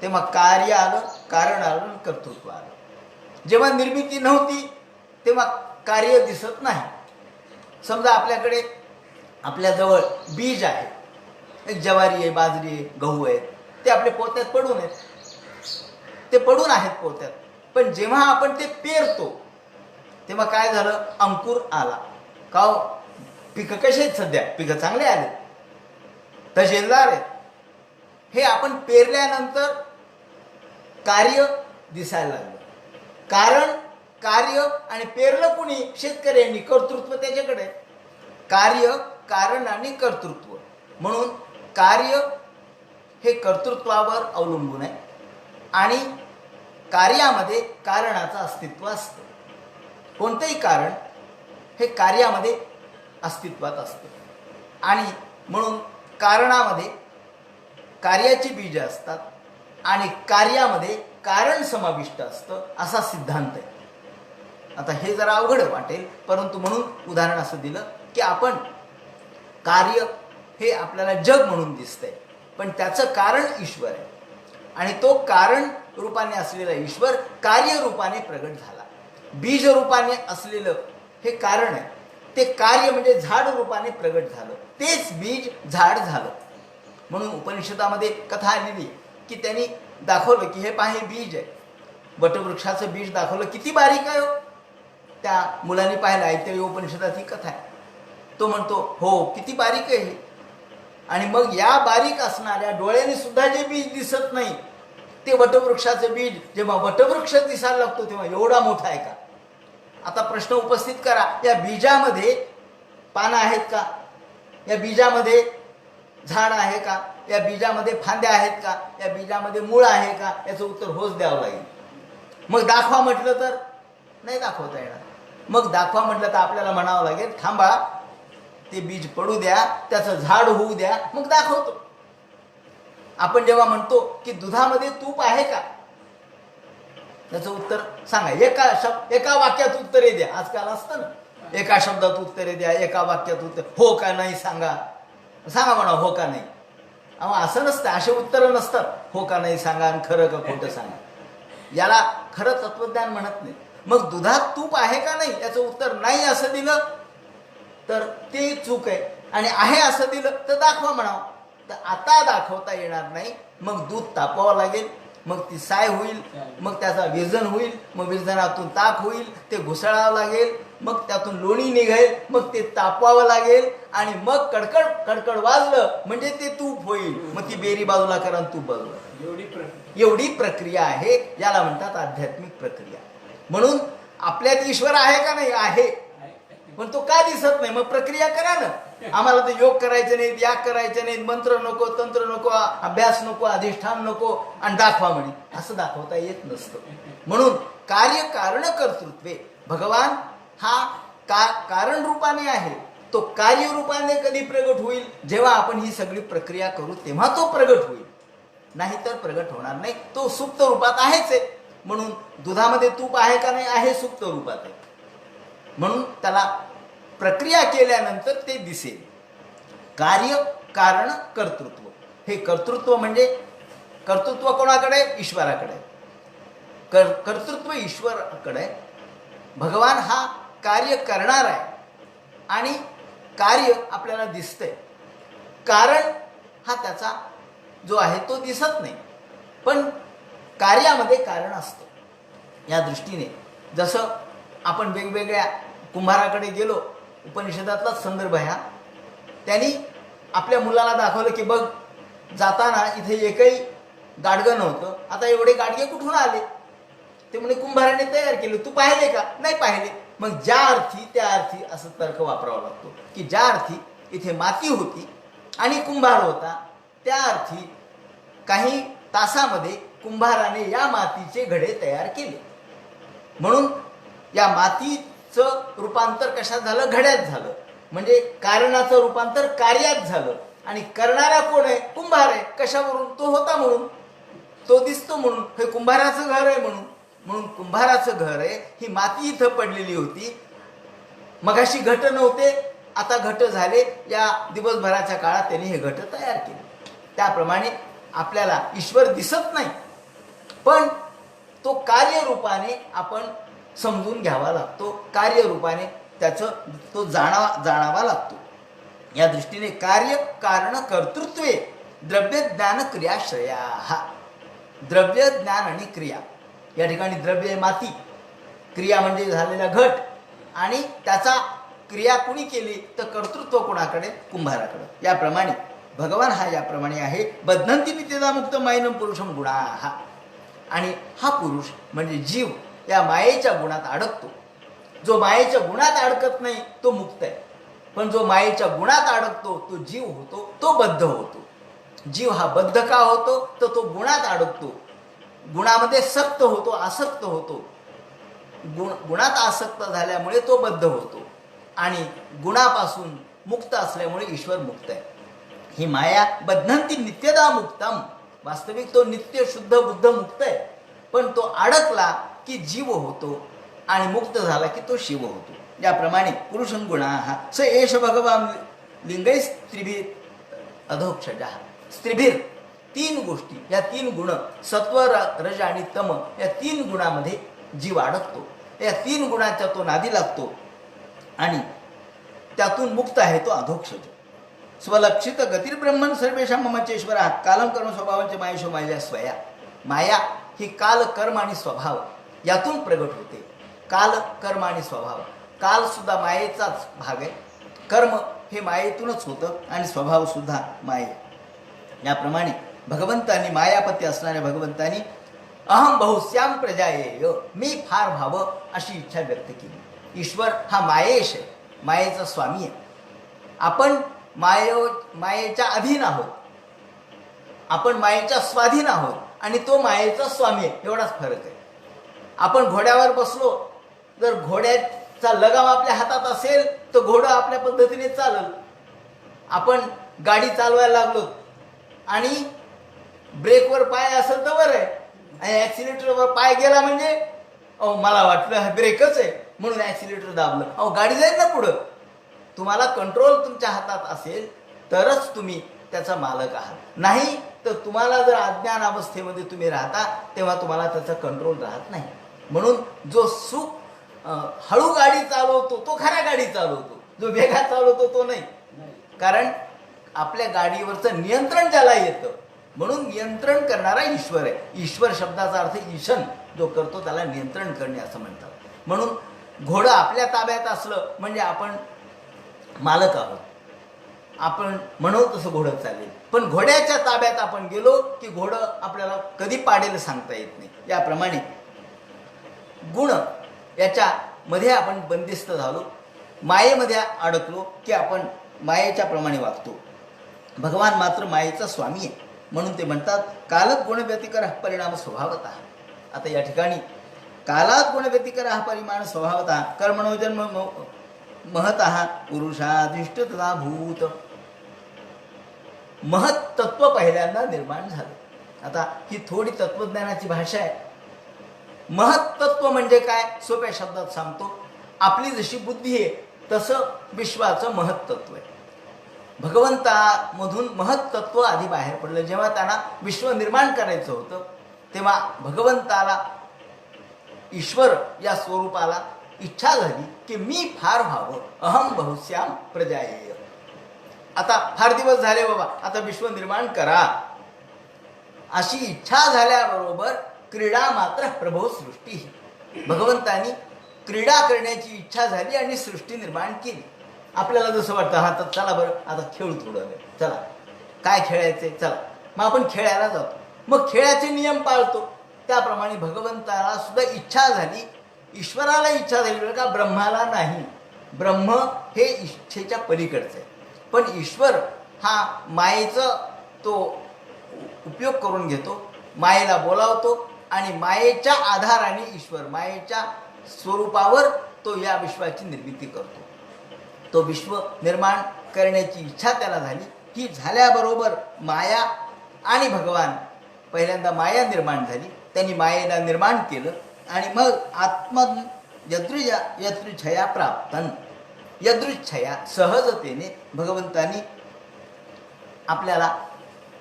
तेव्हा कार्य आलं, कारण आलं, कर्तृत्व आलं. जेव्हा निर्मिती नव्हती तेव्हा कार्य दिसत नाही. समजा आपल्याकडे आपल्याजवळ बीज आहे, एक ज्वारी आहे, बाजरी आहे, गहू आहेत, ते आपल्या पोत्यात पडून आहेत, ते पडून आहेत पोत्यात. पण जेव्हा आपण ते पेरतो तेव्हा काय झालं, अंकुर आला का हो? पिकं कशी आहेत सध्या, पिकं चांगले आले, तजेलदार आहेत. हे आपण पेरल्यानंतर कार्य दिसायला लागलं. कार्य आणि पेरलं कुणी, शेतकऱ्यांनी, कर्तृत्व त्याच्याकडे. कार्य, कारण आणि कर्तृत्व. म्हणून कार्य हे कर्तृत्वावर अवलंबून आहे आणि कार्यामध्ये कारणाचं अस्तित्व असतं. कोणतंही कारण हे कार्यामध्ये अस्तित्वात असतं आणि म्हणून कारणामध्ये कार्याची बीज असतात आणि कार्यामध्ये कारण समाविष्ट असतं, असा सिद्धांत आहे. आता हे जरा अवघड वाटेल, परंतु म्हणून उदाहरण असं दिलं की आपण कार्य हे आपल्याला जग म्हणून दिसतंय, पण त्याचं कारण ईश्वर आहे आणि तो कारण रूपाने असलेला ईश्वर कार्य रूपाने प्रगट झाला. बीज रूपाने असलेलं हे कारण आहे, ते कार्य म्हणजे झाड रूपाने प्रगट झालं, तेच बीज झाड झालं. म्हणून उपनिषदामध्ये कथा आलेली की त्यांनी दाखवलं की हे पहा, हे बीज आहे, वटवृक्षाचं बीज दाखवलं, किती बारीक आहे हो. त्या मुलांनी पाहिलं, ऐतरेय उपनिषदात ही कथा आहे. तो म्हणतो हो, किती बारीक आहे हे. आणि मग या बारीक असणाऱ्या डोळ्याने सुद्धा जे बीज दिसत नाही ते वटवृक्षाचं बीज जेव्हा वटवृक्ष दिसायला लागतो तेव्हा एवढा मोठा आहे का. आता प्रश्न उपस्थित करा, या बीजामध्ये पानं आहेत का, या बीजामध्ये झाड आहे का, या बीजामध्ये फांद्या आहेत का, या बीजामध्ये मूळ आहे का. याचं उत्तर होच द्यावं लागेल. मग दाखवा म्हटलं तर नाही दाखवता येणार. मग दाखवा म्हटलं तर आपल्याला म्हणावं लागेल, थांबा, ते बीज पडू द्या, त्याचं झाड होऊ द्या, मग दाखवतो. आपण जेव्हा म्हणतो की दुधामध्ये तूप आहे का, त्याचं उत्तर सांगा. एका वाक्यात उत्तरे द्या. आजकाल असतं ना, एका शब्दात उत्तरे द्या, एका वाक्यात उत्तर, हो का नाही सांगा. सांगा म्हणा, हो का नाही. अहो असं नसतं, असे उत्तरं नसतात. हो का नाही सांगा आणि खरं का खोटं सांगा. याला खरं तत्वज्ञान म्हणत नाही. मग दुधात तूप आहे का नाही, याचं उत्तर नाही असं दिलं तर ते चूक आहे, आणि आहे असं दिलं तर दाखवा म्हणावं. तर आता दाखवता येणार नाही. मग दूध तापवावं लागेल, मग ती साय होईल, मग त्याचा विरजन होईल, मग विरजनातून ताक होईल, ते घुसळावं लागेल, मग त्यातून लोणी निघेल, मग ते तापवावं लागेल, आणि मग कडकड कडकड वाजलं म्हणजे ते तूप होईल. मग ती बेरी बाजूला करा, तूप बाजूला. एवढी प्रक्रिया आहे. याला म्हणतात आध्यात्मिक प्रक्रिया. म्हणून आपल्यात ईश्वर आहे का नाही, आहे, पण तो का दिसत नाही. मग प्रक्रिया करा ना. आम्हाला तर योग करायचे नाहीत, याग करायचे नाहीत, मंत्र नको, तंत्र नको, अभ्यास नको, अधिष्ठान नको, आणि दाखवा म्हणे. असं दाखवता येत नसतं. म्हणून कार्य कारण कर्तृत्वे भगवान हा कारण रूपाने आहे. तो कार्य रूपाने कधी प्रगट होईल, जेव्हा आपण ही सगळी प्रक्रिया करू तेव्हा तो प्रगट होईल, नाहीतर प्रगट होणार नाही. तो सुप्त रूपात आहेच आहे. म्हणून दुधामध्ये तूप आहे का नाही, आहे, सुप्त रूपात आहे. म्हणून त्याला प्रक्रिया केल्यानंतर ते दिसेल. कार्य कारण कर्तृत्व. हे कर्तृत्व म्हणजे कर्तृत्व कोणाकडे, ईश्वराकडे. कर्तृत्व ईश्वराकडे. भगवान हा कार्य करणार आहे आणि कार्य आपल्याला दिसतंय. कारण हा त्याचा जो आहे तो दिसत नाही, पण कार्यामध्ये कारण असतं. या दृष्टीने जसं आपण वेगवेगळ्या कुंभाराकडे गेलो, उपनिषदातलाच संदर्भ ह्या, त्यांनी आपल्या मुलाला दाखवलं की बघ, जाताना इथे एकही गाडगं नव्हतं, आता एवढे गाडगे कुठून आले. ते म्हणे कुंभाराने तयार केले. तू पाहिले का, नाही पाहिले. मग ज्या अर्थी त्या अर्थी असं तर्क वापरावा लागतो की ज्या अर्थी इथे माती होती आणि कुंभार होता, त्या अर्थी काही तासामध्ये कुंभाराने या मातीचे घडे तयार केले. म्हणून या मातीचं रूपांतर कशात झालं, घड्यात झालं. म्हणजे कारणाचं रूपांतर कार्यात झालं. आणि करणारा कोण आहे, कुंभार आहे. कशावरून, तो होता म्हणून, तो दिसतो म्हणून, हे कुंभाराचं घर आहे म्हणून. म्हणून कुंभाराचं घर आहे. ही माती इथं पडलेली होती, मगाशी घट नव्हते, आता घट झाले. या दिवसभराच्या काळात त्यांनी हे घट तयार केले. त्याप्रमाणे आपल्याला ईश्वर दिसत नाही, पण तो कार्यरूपाने आपण समजून घ्यावा लागतो. कार्यरूपाने त्याचं तो जाणावा लागतो. या दृष्टीने कार्य कारण कर्तृत्वे द्रव्य ज्ञान क्रियाश्रया. द्रव्य ज्ञान आणि क्रिया. या ठिकाणी द्रव्य माती, क्रिया म्हणजे झालेला घट, आणि त्याचा क्रिया कुणी केली तर कर्तृत्व कोणाकडे? कुंभाराकडे. याप्रमाणे भगवान हा याप्रमाणे आहे. बध्नंती नित्यदा मुक्त मायनम पुरुषम गुणाः. आणि हा पुरुष म्हणजे जीव या मायेच्या गुणात अडकतो. जो मायेच्या गुणात अडकत नाही तो मुक्त आहे, पण जो मायेच्या गुणात अडकतो तो जीव होतो, तो बद्ध होतो. जीव हा बद्ध का होतो तर तो गुणात अडकतो, गुणामध्ये सक्त होतो, आसक्त होतो. गुणात आसक्त झाल्यामुळे तो बद्ध होतो, आणि गुणापासून मुक्त असल्यामुळे ईश्वर मुक्त आहे. ही माया बध्नंती नित्यदा मुक्तम. वास्तविक तो नित्य शुद्ध बुद्ध मुक्त आहे, पण तो अडकला की जीव होतो, आणि मुक्त झाला की तो शिव होतो. याप्रमाणे पुरुषं गुणाः स एष भगवान लिंगै स्त्रिभिर अधोक्षजः. स्त्रिभिर तीन गोष्टी, या तीन गुण सत्व रज आणि तम, या तीन गुणामध्ये जीव अडकतो. या तीन गुणाच्या तो नादी लागतो आणि त्यातून मुक्त आहे तो अधोक्षज. स्वलक्षित गतिर्ब्रह्मन सर्वेषां ममचेश्वरा कालम कर्म स्वभावांचे मायेशो माया स्वया. माया ही काल कर्म आणि स्वभाव यातून प्रगट होते. काल कर्म आणि स्वभाव, काल सुद्धा मायेचाच भाग आहे, कर्म हे मायेतूनच होतं, आणि स्वभाव सुद्धा माये. याप्रमाणे भगवंतांनी, मायापती असणाऱ्या भगवंतांनी अहम बहुश्याम प्रजायेय, मी फार व्हावं अशी इच्छा व्यक्त केली. ईश्वर हा मायेश आहे, मायेचा स्वामी आहे. आपण मायेच्या अधीन आहोत, आपण मायेच्या स्वाधीन आहोत, आणि तो मायेचा स्वामी आहे, एवढाच फरक आहे. आपण घोड्यावर बसलो, जर घोड्याचा लगाम आपल्या हातात असेल तर घोडं आपल्या पद्धतीने चालल. आपण गाडी चालवायला लागलो आणि ब्रेकवर पाय असेल तर बरं आहे, आणि ॲक्सिलेटरवर पाय गेला म्हणजे मला वाटलं ब्रेकच आहे म्हणून ॲक्सिलेटर दाबलं, गाडी जाईल ना पुढं. तुम्हाला कंट्रोल तुमच्या हातात असेल तरच तुम्ही त्याचा मालक आहात, नाही तर तुम्हाला जर अज्ञान अवस्थेमध्ये तुम्ही राहता तेव्हा तुम्हाला त्याचा कंट्रोल राहत नाही. म्हणून जो सुख हळू गाडी चालवतो तो खरा गाडी चालवतो, जो वेगात चालवतो तो नाही. कारण आपल्या गाडीवरचं नियंत्रण ज्याला येतं, म्हणून नियंत्रण करणारा ईश्वर आहे. ईश्वर शब्दाचा अर्थ ईशन, जो करतो त्याला नियंत्रण करणे असं म्हणतात. म्हणून घोडं आपल्या ताब्यात असलं म्हणजे आपण मालक आहोत, आपण म्हणू तसं घोडं चालेल. पण घोड्याच्या ताब्यात आपण गेलो की घोडं आपल्याला कधी पाडेल सांगता येत नाही. याप्रमाणे गुण याच्यामध्ये आपण बंदिस्त झालो, मायेमध्ये अडकलो की आपण मायेच्या प्रमाणे वागतो. भगवान मात्र मायेचा स्वामी आहे, म्हणून ते म्हणतात कालच गुणव्यतिकर हा परिणाम स्वभावतः. आता या ठिकाणी कालात गुणव्यतिकर हा परिमाण स्वभावतः कर्मणो जन्म महतः पुरुषाधिष्ठ तथा भूत. महत्त्व पहिल्यांदा निर्माण झालं. आता ही थोडी तत्वज्ञानाची भाषा आहे. महत्त्व म्हणजे काय, सोप्या शब्दात सांगतो, आपली जशी बुद्धी आहे तसं विश्वाचं महत्त्व आहे. भगवंतामधून महत्त्व आधी बाहेर पडलं. जेव्हा त्यांना विश्व निर्माण करायचं होतं तेव्हा भगवंताला, ईश्वर या स्वरूपाला इच्छा झाली की मी फार व्हावं, अहम बहुश्याम प्रजायेय. आता फार दिवस झाले बाबा, आता विश्व निर्माण करा, अशी इच्छा झाल्याबरोबर क्रीडा मात्र प्रभो सृष्टी. भगवंतानी क्रीडा करण्याची इच्छा झाली आणि सृष्टी निर्माण केली. आपल्याला जसं वाटतं हा तर चला बरं आता खेळू थोडं वेळ, चला काय खेळायचे चला, मग आपण खेळायला जातो, मग खेळाचे नियम पाळतो. त्याप्रमाणे भगवंताला सुद्धा इच्छा झाली, ईश्वराला इच्छा झाली बरं का, ब्रह्माला नाही. ब्रह्म हे इच्छेच्या पलीकडचं आहे, पण ईश्वर हा मायेचं तो उपयोग करून घेतो, मायेला बोलावतो आणि मायेच्या आधाराने ईश्वर मायेच्या स्वरूपावर तो या विश्वाची निर्मिती करतो. तो विश्व निर्माण करण्याची इच्छा त्याला झाली. ही झाल्याबरोबर माया आणि भगवान, पहिल्यांदा माया निर्माण झाली, त्यांनी मायेला निर्माण केलं आणि मग आत्म यदृच्छया प्राप्तन, यदृच्छया सहजतेने भगवंतानी आपल्याला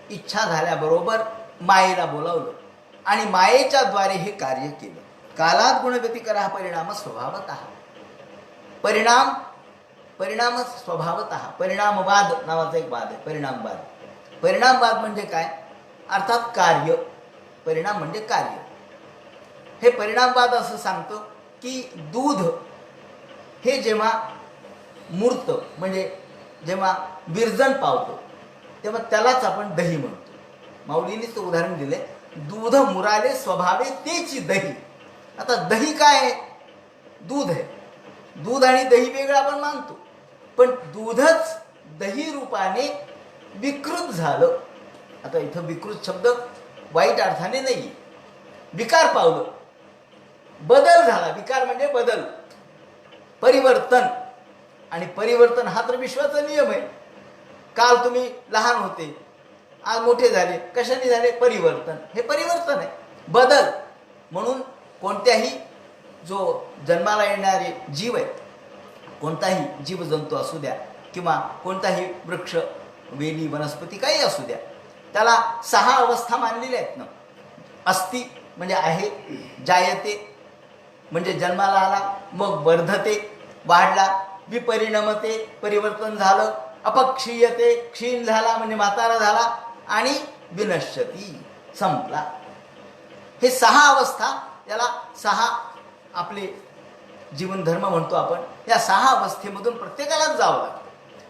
इच्छा झाल्याबरोबर मायेला बोलावलं आणि मायेच्या द्वारे हे कार्य केलं. कालात गुणव्यतिकर हा परिणाम स्वभावतः. परिणाम परिणामच स्वभावतः. परिणामवाद नावाचा एक वाद आहे. परिणामवाद. परिणामवाद म्हणजे काय? अर्थात कार्य. परिणाम म्हणजे कार्य. हे परिणामवाद असं सांगतो की दूध हे जेव्हा मूर्त म्हणजे जेव्हा विरजन पावतो तेव्हा त्यालाच आपण दही म्हणतो. माऊलींनीच तो उदाहरण दिले, दूध मुराले स्वभावे तेची दही. आता दही काय आहे? दूध आहे. दूध आणि दही वेगळं आपण मानतो, पण दूधच दही रूपाने विकृत झालं. आता इथं विकृत शब्द वाईट अर्थाने नाही, विकार पावलं, बदल झाला. विकार म्हणजे बदल, परिवर्तन. आणि परिवर्तन हा तर विश्वाचा नियम आहे. काल तुम्ही लहान होते, आज मोठे झाले. कशाने झाले? परिवर्तन. हे परिवर्तन आहे, बदल. म्हणून कोणत्याही जो जन्माला येणारे जीव आहेत, कोणताही जीवजंतू असू द्या किंवा कोणताही वृक्ष, वेली, वनस्पती काही असू द्या, त्याला 6 अवस्था मानलेल्या आहेत ना. अस्ति म्हणजे आहे, जायते म्हणजे जन्माला आला, मग वर्धते वाढला, विपरिणमते परिवर्तन झालं, अपक्षीयते क्षीण झाला म्हणजे म्हातारा झाला, आणि विनश्यती संपला. हे 6 अवस्था, याला 6 आपले जीवनधर्म म्हणतो आपण. या 6 अवस्थेमधून प्रत्येकालाच जावं लागतं.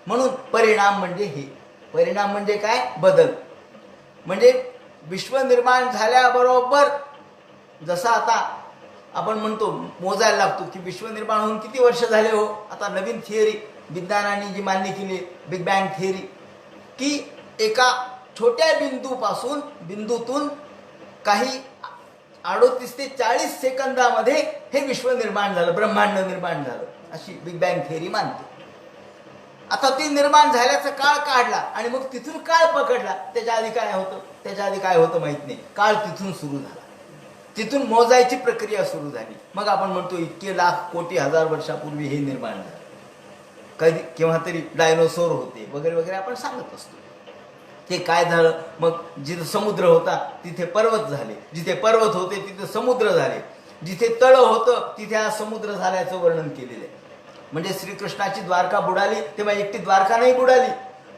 म्हणून परिणाम म्हणजे हे. परिणाम म्हणजे काय? बदल. म्हणजे विश्व निर्माण झाल्याबरोबर, जसं आता आपण म्हणतो, मोजायला लागतो की विश्व निर्माण होऊन किती वर्ष झाले हो. आता नवीन थिअरी विज्ञानाने जी मान्य केली, बिग बँग थिअरी, की एका छोट्या बिंदूतून काही 38 ते 40 सेकंदामध्ये हे विश्व निर्माण झालं, ब्रह्मांड निर्माण झालं, अशी बिग बँग थिअरी मानते. आता ती निर्माण झाल्याचा काळ काढला आणि मग तिथून काळ पकडला. त्याच्या आधी काय होतं माहित नाही. काळ तिथून सुरू झाला, तिथून मोजायची प्रक्रिया सुरू झाली. मग आपण म्हणतो इतके लाख कोटी हजार वर्षापूर्वी हे निर्माण झालं. कधी केव्हा तरी डायनोसॉर होते वगैरे वगैरे आपण सांगत असतो. ते काय झालं? मग जिथे समुद्र होता तिथे पर्वत झाले, जिथे पर्वत होते तिथे समुद्र झाले, जिथे तळ होतं तिथे हा समुद्र झाल्याचं वर्णन केलेलं आहे. म्हणजे श्रीकृष्णाची द्वारका बुडाली तेव्हा एकटी द्वारका नाही बुडाली,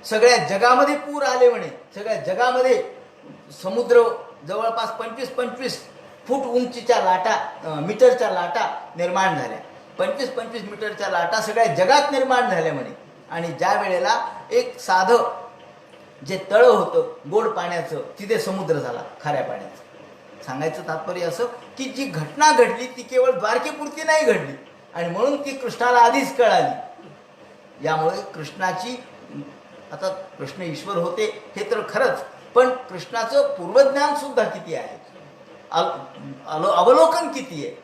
सगळ्या जगामध्ये पूर आले म्हणे. सगळ्या जगामध्ये समुद्र जवळपास 25-25 फूट उंचीच्या लाटा, मीटरच्या लाटा निर्माण झाल्या. 25-25 मीटरच्या लाटा सगळ्या जगात निर्माण झाल्या म्हणे. आणि ज्या वेळेला एक साधं जे तळ होतं गोड पाण्याचं, तिथे समुद्र झाला खाऱ्या पाण्याचं. सांगायचं तात्पर्य असं की जी घटना घडली ती केवळ द्वारकेपुरती नाही घडली, आणि म्हणून ती कृष्णाला आधीच कळाली. यामुळे कृष्णाची, आता कृष्ण ईश्वर होते हे तर खरंच, पण कृष्णाचं पूर्वज्ञान सुद्धा किती आहे, अवलोकन किती आहे,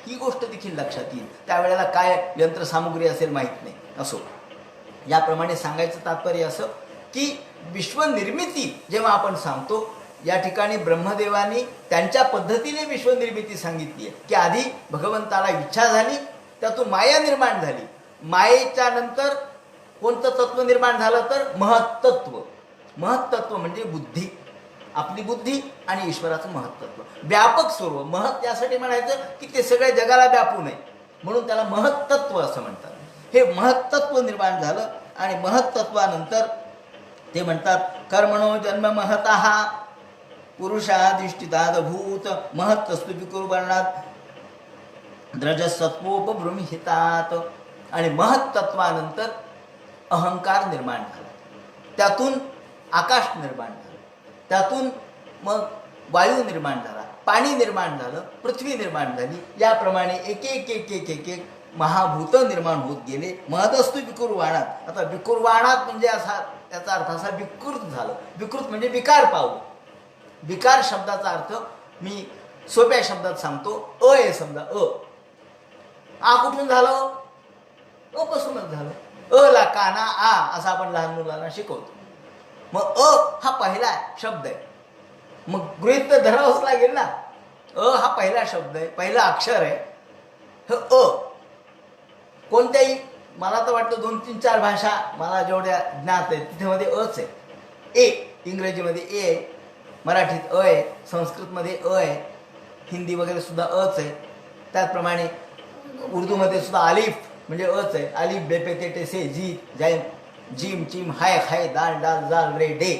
ही गोष्ट देखील लक्षात येईल. त्यावेळेला काय यंत्रसामुग्री असेल माहीत नाही. असो, याप्रमाणे सांगायचं तात्पर्य असं की विश्वनिर्मिती जेव्हा आपण सांगतो, या ठिकाणी ब्रह्मदेवानी त्यांच्या पद्धतीने विश्वनिर्मिती सांगितली आहे. की आधी भगवंताला इच्छा झाली, त्यातून माया निर्माण झाली. मायेच्या नंतर कोणतं तत्व निर्माण झालं? तर महत्तत्व. महत्तत्व म्हणजे बुद्धी, आपली बुद्धी आणि ईश्वराचं महत्तत्व, व्यापक स्वरूप. महत् यासाठी म्हणायचं की ते सगळ्या जगाला व्यापू नये, म्हणून त्याला महत्तत्व असं म्हणतात. हे महत्तत्व निर्माण झालं, आणि महत्तत्वानंतर ते म्हणतात कर्मणो जन्म महतः पुरुषाधिष्ठितादभूत महत्तस्तु विकुर्वर्णात द्रजसत्वोपभ्रमिहितात. आणि महत्तत्वानंतर अहंकार निर्माण झाला, त्यातून आकाश निर्माण झालं, त्यातून मग वायू निर्माण झाला, पाणी निर्माण झालं, पृथ्वी निर्माण झाली. याप्रमाणे एक एक एक एक एक एक महाभूत निर्माण होत गेले. महदस्तु विकुर्वाणात. आता विकुर्वाणात म्हणजे असा, त्याचा अर्थ असा विकृत झालं. विकृत म्हणजे विकार पावलं. विकार शब्दाचा अर्थ मी सोप्या शब्दात सांगतो. अ आहे समजा, आ कुठून झालं? अ पासूनच झालं. अ ला काना आ असं आपण लहान मुलांना शिकवतो. मग अ हा पहिला शब्द आहे, मग गृहीत तर धरावंच लागेल ना. अ हा पहिला शब्द आहे, पहिला अक्षर आहे. अ कोणत्याही, मला तर वाटतं 2-3-4 भाषा मला जेवढ्या ज्ञात आहेत तिथे मध्ये अच आहे. ए इंग्रजीमध्ये ए आहे, मराठीत अ आहे, संस्कृतमध्ये अ आहे, हिंदी वगैरे सुद्धा अच आहे. त्याचप्रमाणे उर्दूमध्ये सुद्धा आलिफ म्हणजे अच आहे. आली बेपे ते टेसे जी जाय जिम चिम हाय खाय दाल डाल जाल रे डे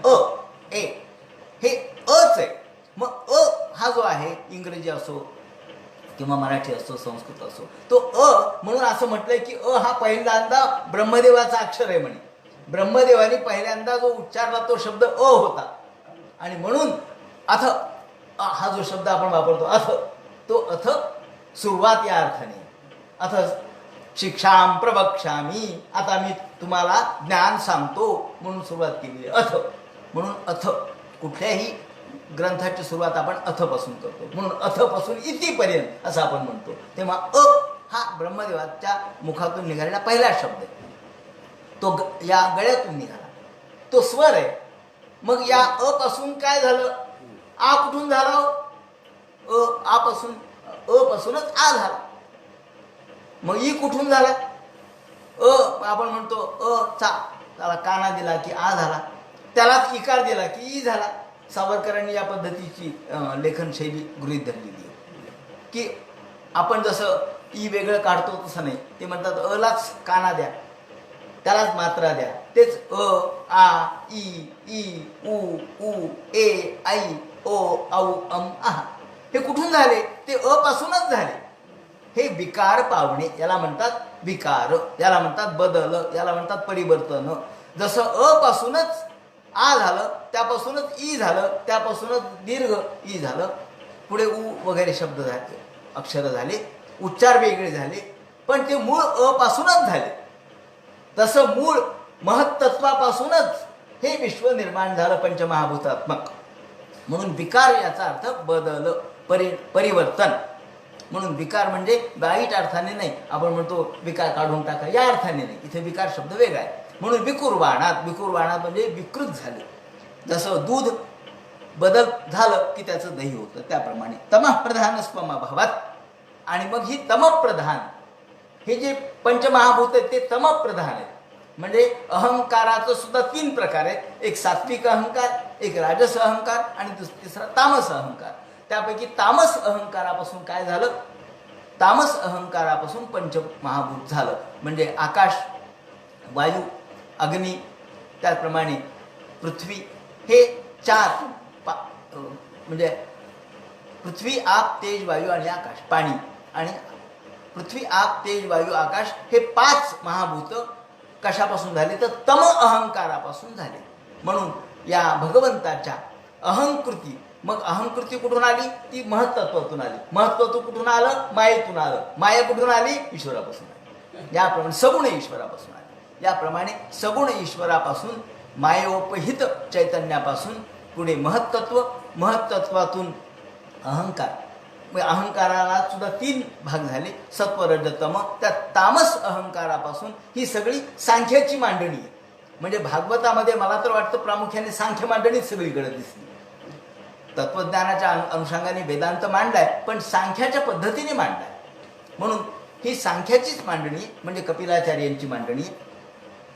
अ ए हे अच आहे. मग हा जो आहे इंग्रजी असो किंवा मराठी असो संस्कृत असो तो म्हणून असं म्हटलंय की हा पहिल्यांदा ब्रह्मदेवाचा अक्षर आहे म्हणे. ब्रह्मदेवाने पहिल्यांदा जो उच्चारला तो शब्द होता आणि म्हणून अथ हा जो शब्द आपण वापरतो अथ तो अथ सुरुवात या अर्थाने अथ शिक्षाम प्रवक्ष्यामी आता मी तुम्हाला ज्ञान सांगतो म्हणून सुरुवात केली अथ. म्हणून अथ कुठल्याही ग्रंथाची सुरुवात आपण अथपासून करतो म्हणून अथपासून इतिपर्यंत असं आपण म्हणतो. तेव्हा हा ब्रह्मदेवाच्या मुखातून निघालेला पहिला शब्द आहे. तो या गळ्यातून निघाला तो स्वर आहे. मग या पासून काय झालं? आ कुठून झाला? पासूनच आ झाला. मग ई कुठून झाला? आपण म्हणतो त्याला काना दिला की आ झाला, त्यालाच इकार दिला की ई झाला. सावरकरांनी या पद्धतीची लेखनशैली गृहीत धरलेली आहे की आपण जसं ई वेगळं काढतो तसं नाही. ते म्हणतात अलाच काना द्या, त्यालाच मात्रा द्या. तेच आ ई ई उ उ ए आई ओ औ अम आह हे कुठून झाले? ते पासूनच झाले. हे विकार पावणे याला म्हणतात विकार, याला म्हणतात बदल, याला म्हणतात परिवर्तन. जसं पासूनच आ झालं, त्यापासूनच ई झालं, त्यापासूनच दीर्घ ई झालं, पुढे उ वगैरे शब्द झाले, अक्षर झाले, उच्चार वेगळे झाले, पण ते मूळ पासूनच झाले. तसं मूळ महत्त्वापासूनच हे विश्व निर्माण झालं पंचमहाभूतात्मक. म्हणून विकार याचा अर्थ बदल, परिवर्तन. म्हणून विकार म्हणजे वाईट अर्थाने नाही, आपण म्हणतो विकार काढून टाका या अर्थाने नाही. इथे विकार शब्द वेगळा आहे. म्हणून विकुर्वाणात म्हणजे विकृत झाले. जसं दूध बदल झालं की त्याचं दही होतं त्याप्रमाणे तमःप्रधान स्वभावात. आणि मग ही तमप्रधान हे जे पंचमहाभूत आहेत ते तमप्रधान आहेत. म्हणजे अहंकाराचं सुद्धा 3 प्रकार आहेत. एक सात्विक अहंकार, एक राजस अहंकार आणि तिसरा तामस अहंकार. त्यापैकी तामस अहंकारापासून काय झालं? तामस अहंकारापासून पंचमहाभूत झालं. म्हणजे आकाश, वायू, अग्नी, त्याप्रमाणे पृथ्वी हे 4 म्हणजे पृथ्वी, आप, तेज, वायू आणि आकाश, पाणी. आणि पृथ्वी, आप, तेज, वायू, आकाश हे 5 महाभूत कशापासून झाले? तर तम अहंकारापासून झाले. म्हणून या भगवंताच्या अहंकृती, मग अहंकृती कुठून आली? ती महत्त्वातून आली. महत्त्व कुठून आलं? मायेतून आलं. माया कुठून आली? ईश्वरापासून आली. याप्रमाणे सगुण ईश्वरापासून आली. याप्रमाणे सगुण ईश्वरापासून मायोपहित चैतन्यापासून पुढे महत्त्वातून अहंकार. अहंकाराला सुद्धा 3 भाग झाले, सत्व, रज, तम. त्या तामस अहंकारापासून ही सगळी सांख्याची मांडणी आहे. म्हणजे भागवतामध्ये मला तर वाटतं प्रामुख्याने सांख्य मांडणीच सगळीकडे दिसली. तत्वज्ञानाच्या अनुषंगाने वेदांत मांडलाय, पण सांख्याच्या पद्धतीने मांडलाय. म्हणून ही सांख्याचीच मांडणी म्हणजे कपिलाचार्यांची मांडणी.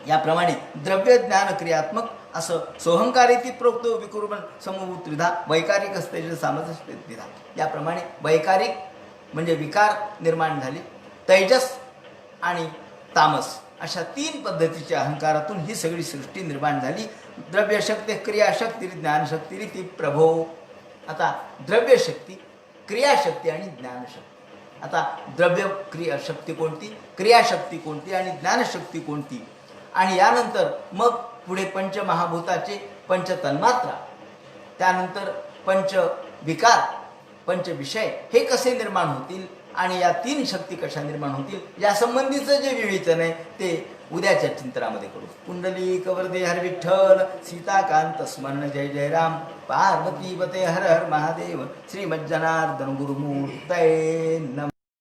याप्रमाणे द्रव्य ज्ञान क्रियात्मक असं सोहंकारेती प्रोक्त विकुर्बन समूह त्रिधा, वैकारिक असते सामजस्य त्रिधा. याप्रमाणे वैकारिक म्हणजे विकार निर्माण झाले, तैजस आणि तामस अशा 3 पद्धतीच्या अहंकारातून ही सगळी सृष्टी निर्माण झाली. द्रव्यशक्ती, क्रियाशक्ती, ज्ञानशक्ती ती प्रभो. आता द्रव्यशक्ती, क्रियाशक्ती आणि ज्ञानशक्ती. आता द्रव्य क्रियाशक्ती कोणती, क्रियाशक्ती कोणती आणि ज्ञानशक्ती कोणती? आणि यानंतर मग पुढे पंचमहाभूताचे पंचतन्मात्रा, त्यानंतर पंचविकार, पंचविषय हे कसे निर्माण होतील आणि या 3 शक्ती कशा निर्माण होतील या संबंधीचं जे विवेचन आहे ते उद्याच्या चिंतनामध्ये करू. कुंडलिक वरदे हर विठ्ठल, सीताकांत स्मरण जय जय राम, पार्वतीपते हर हर महादेव, श्रीमज्जनार्दन गुरुमूर्तये नमः.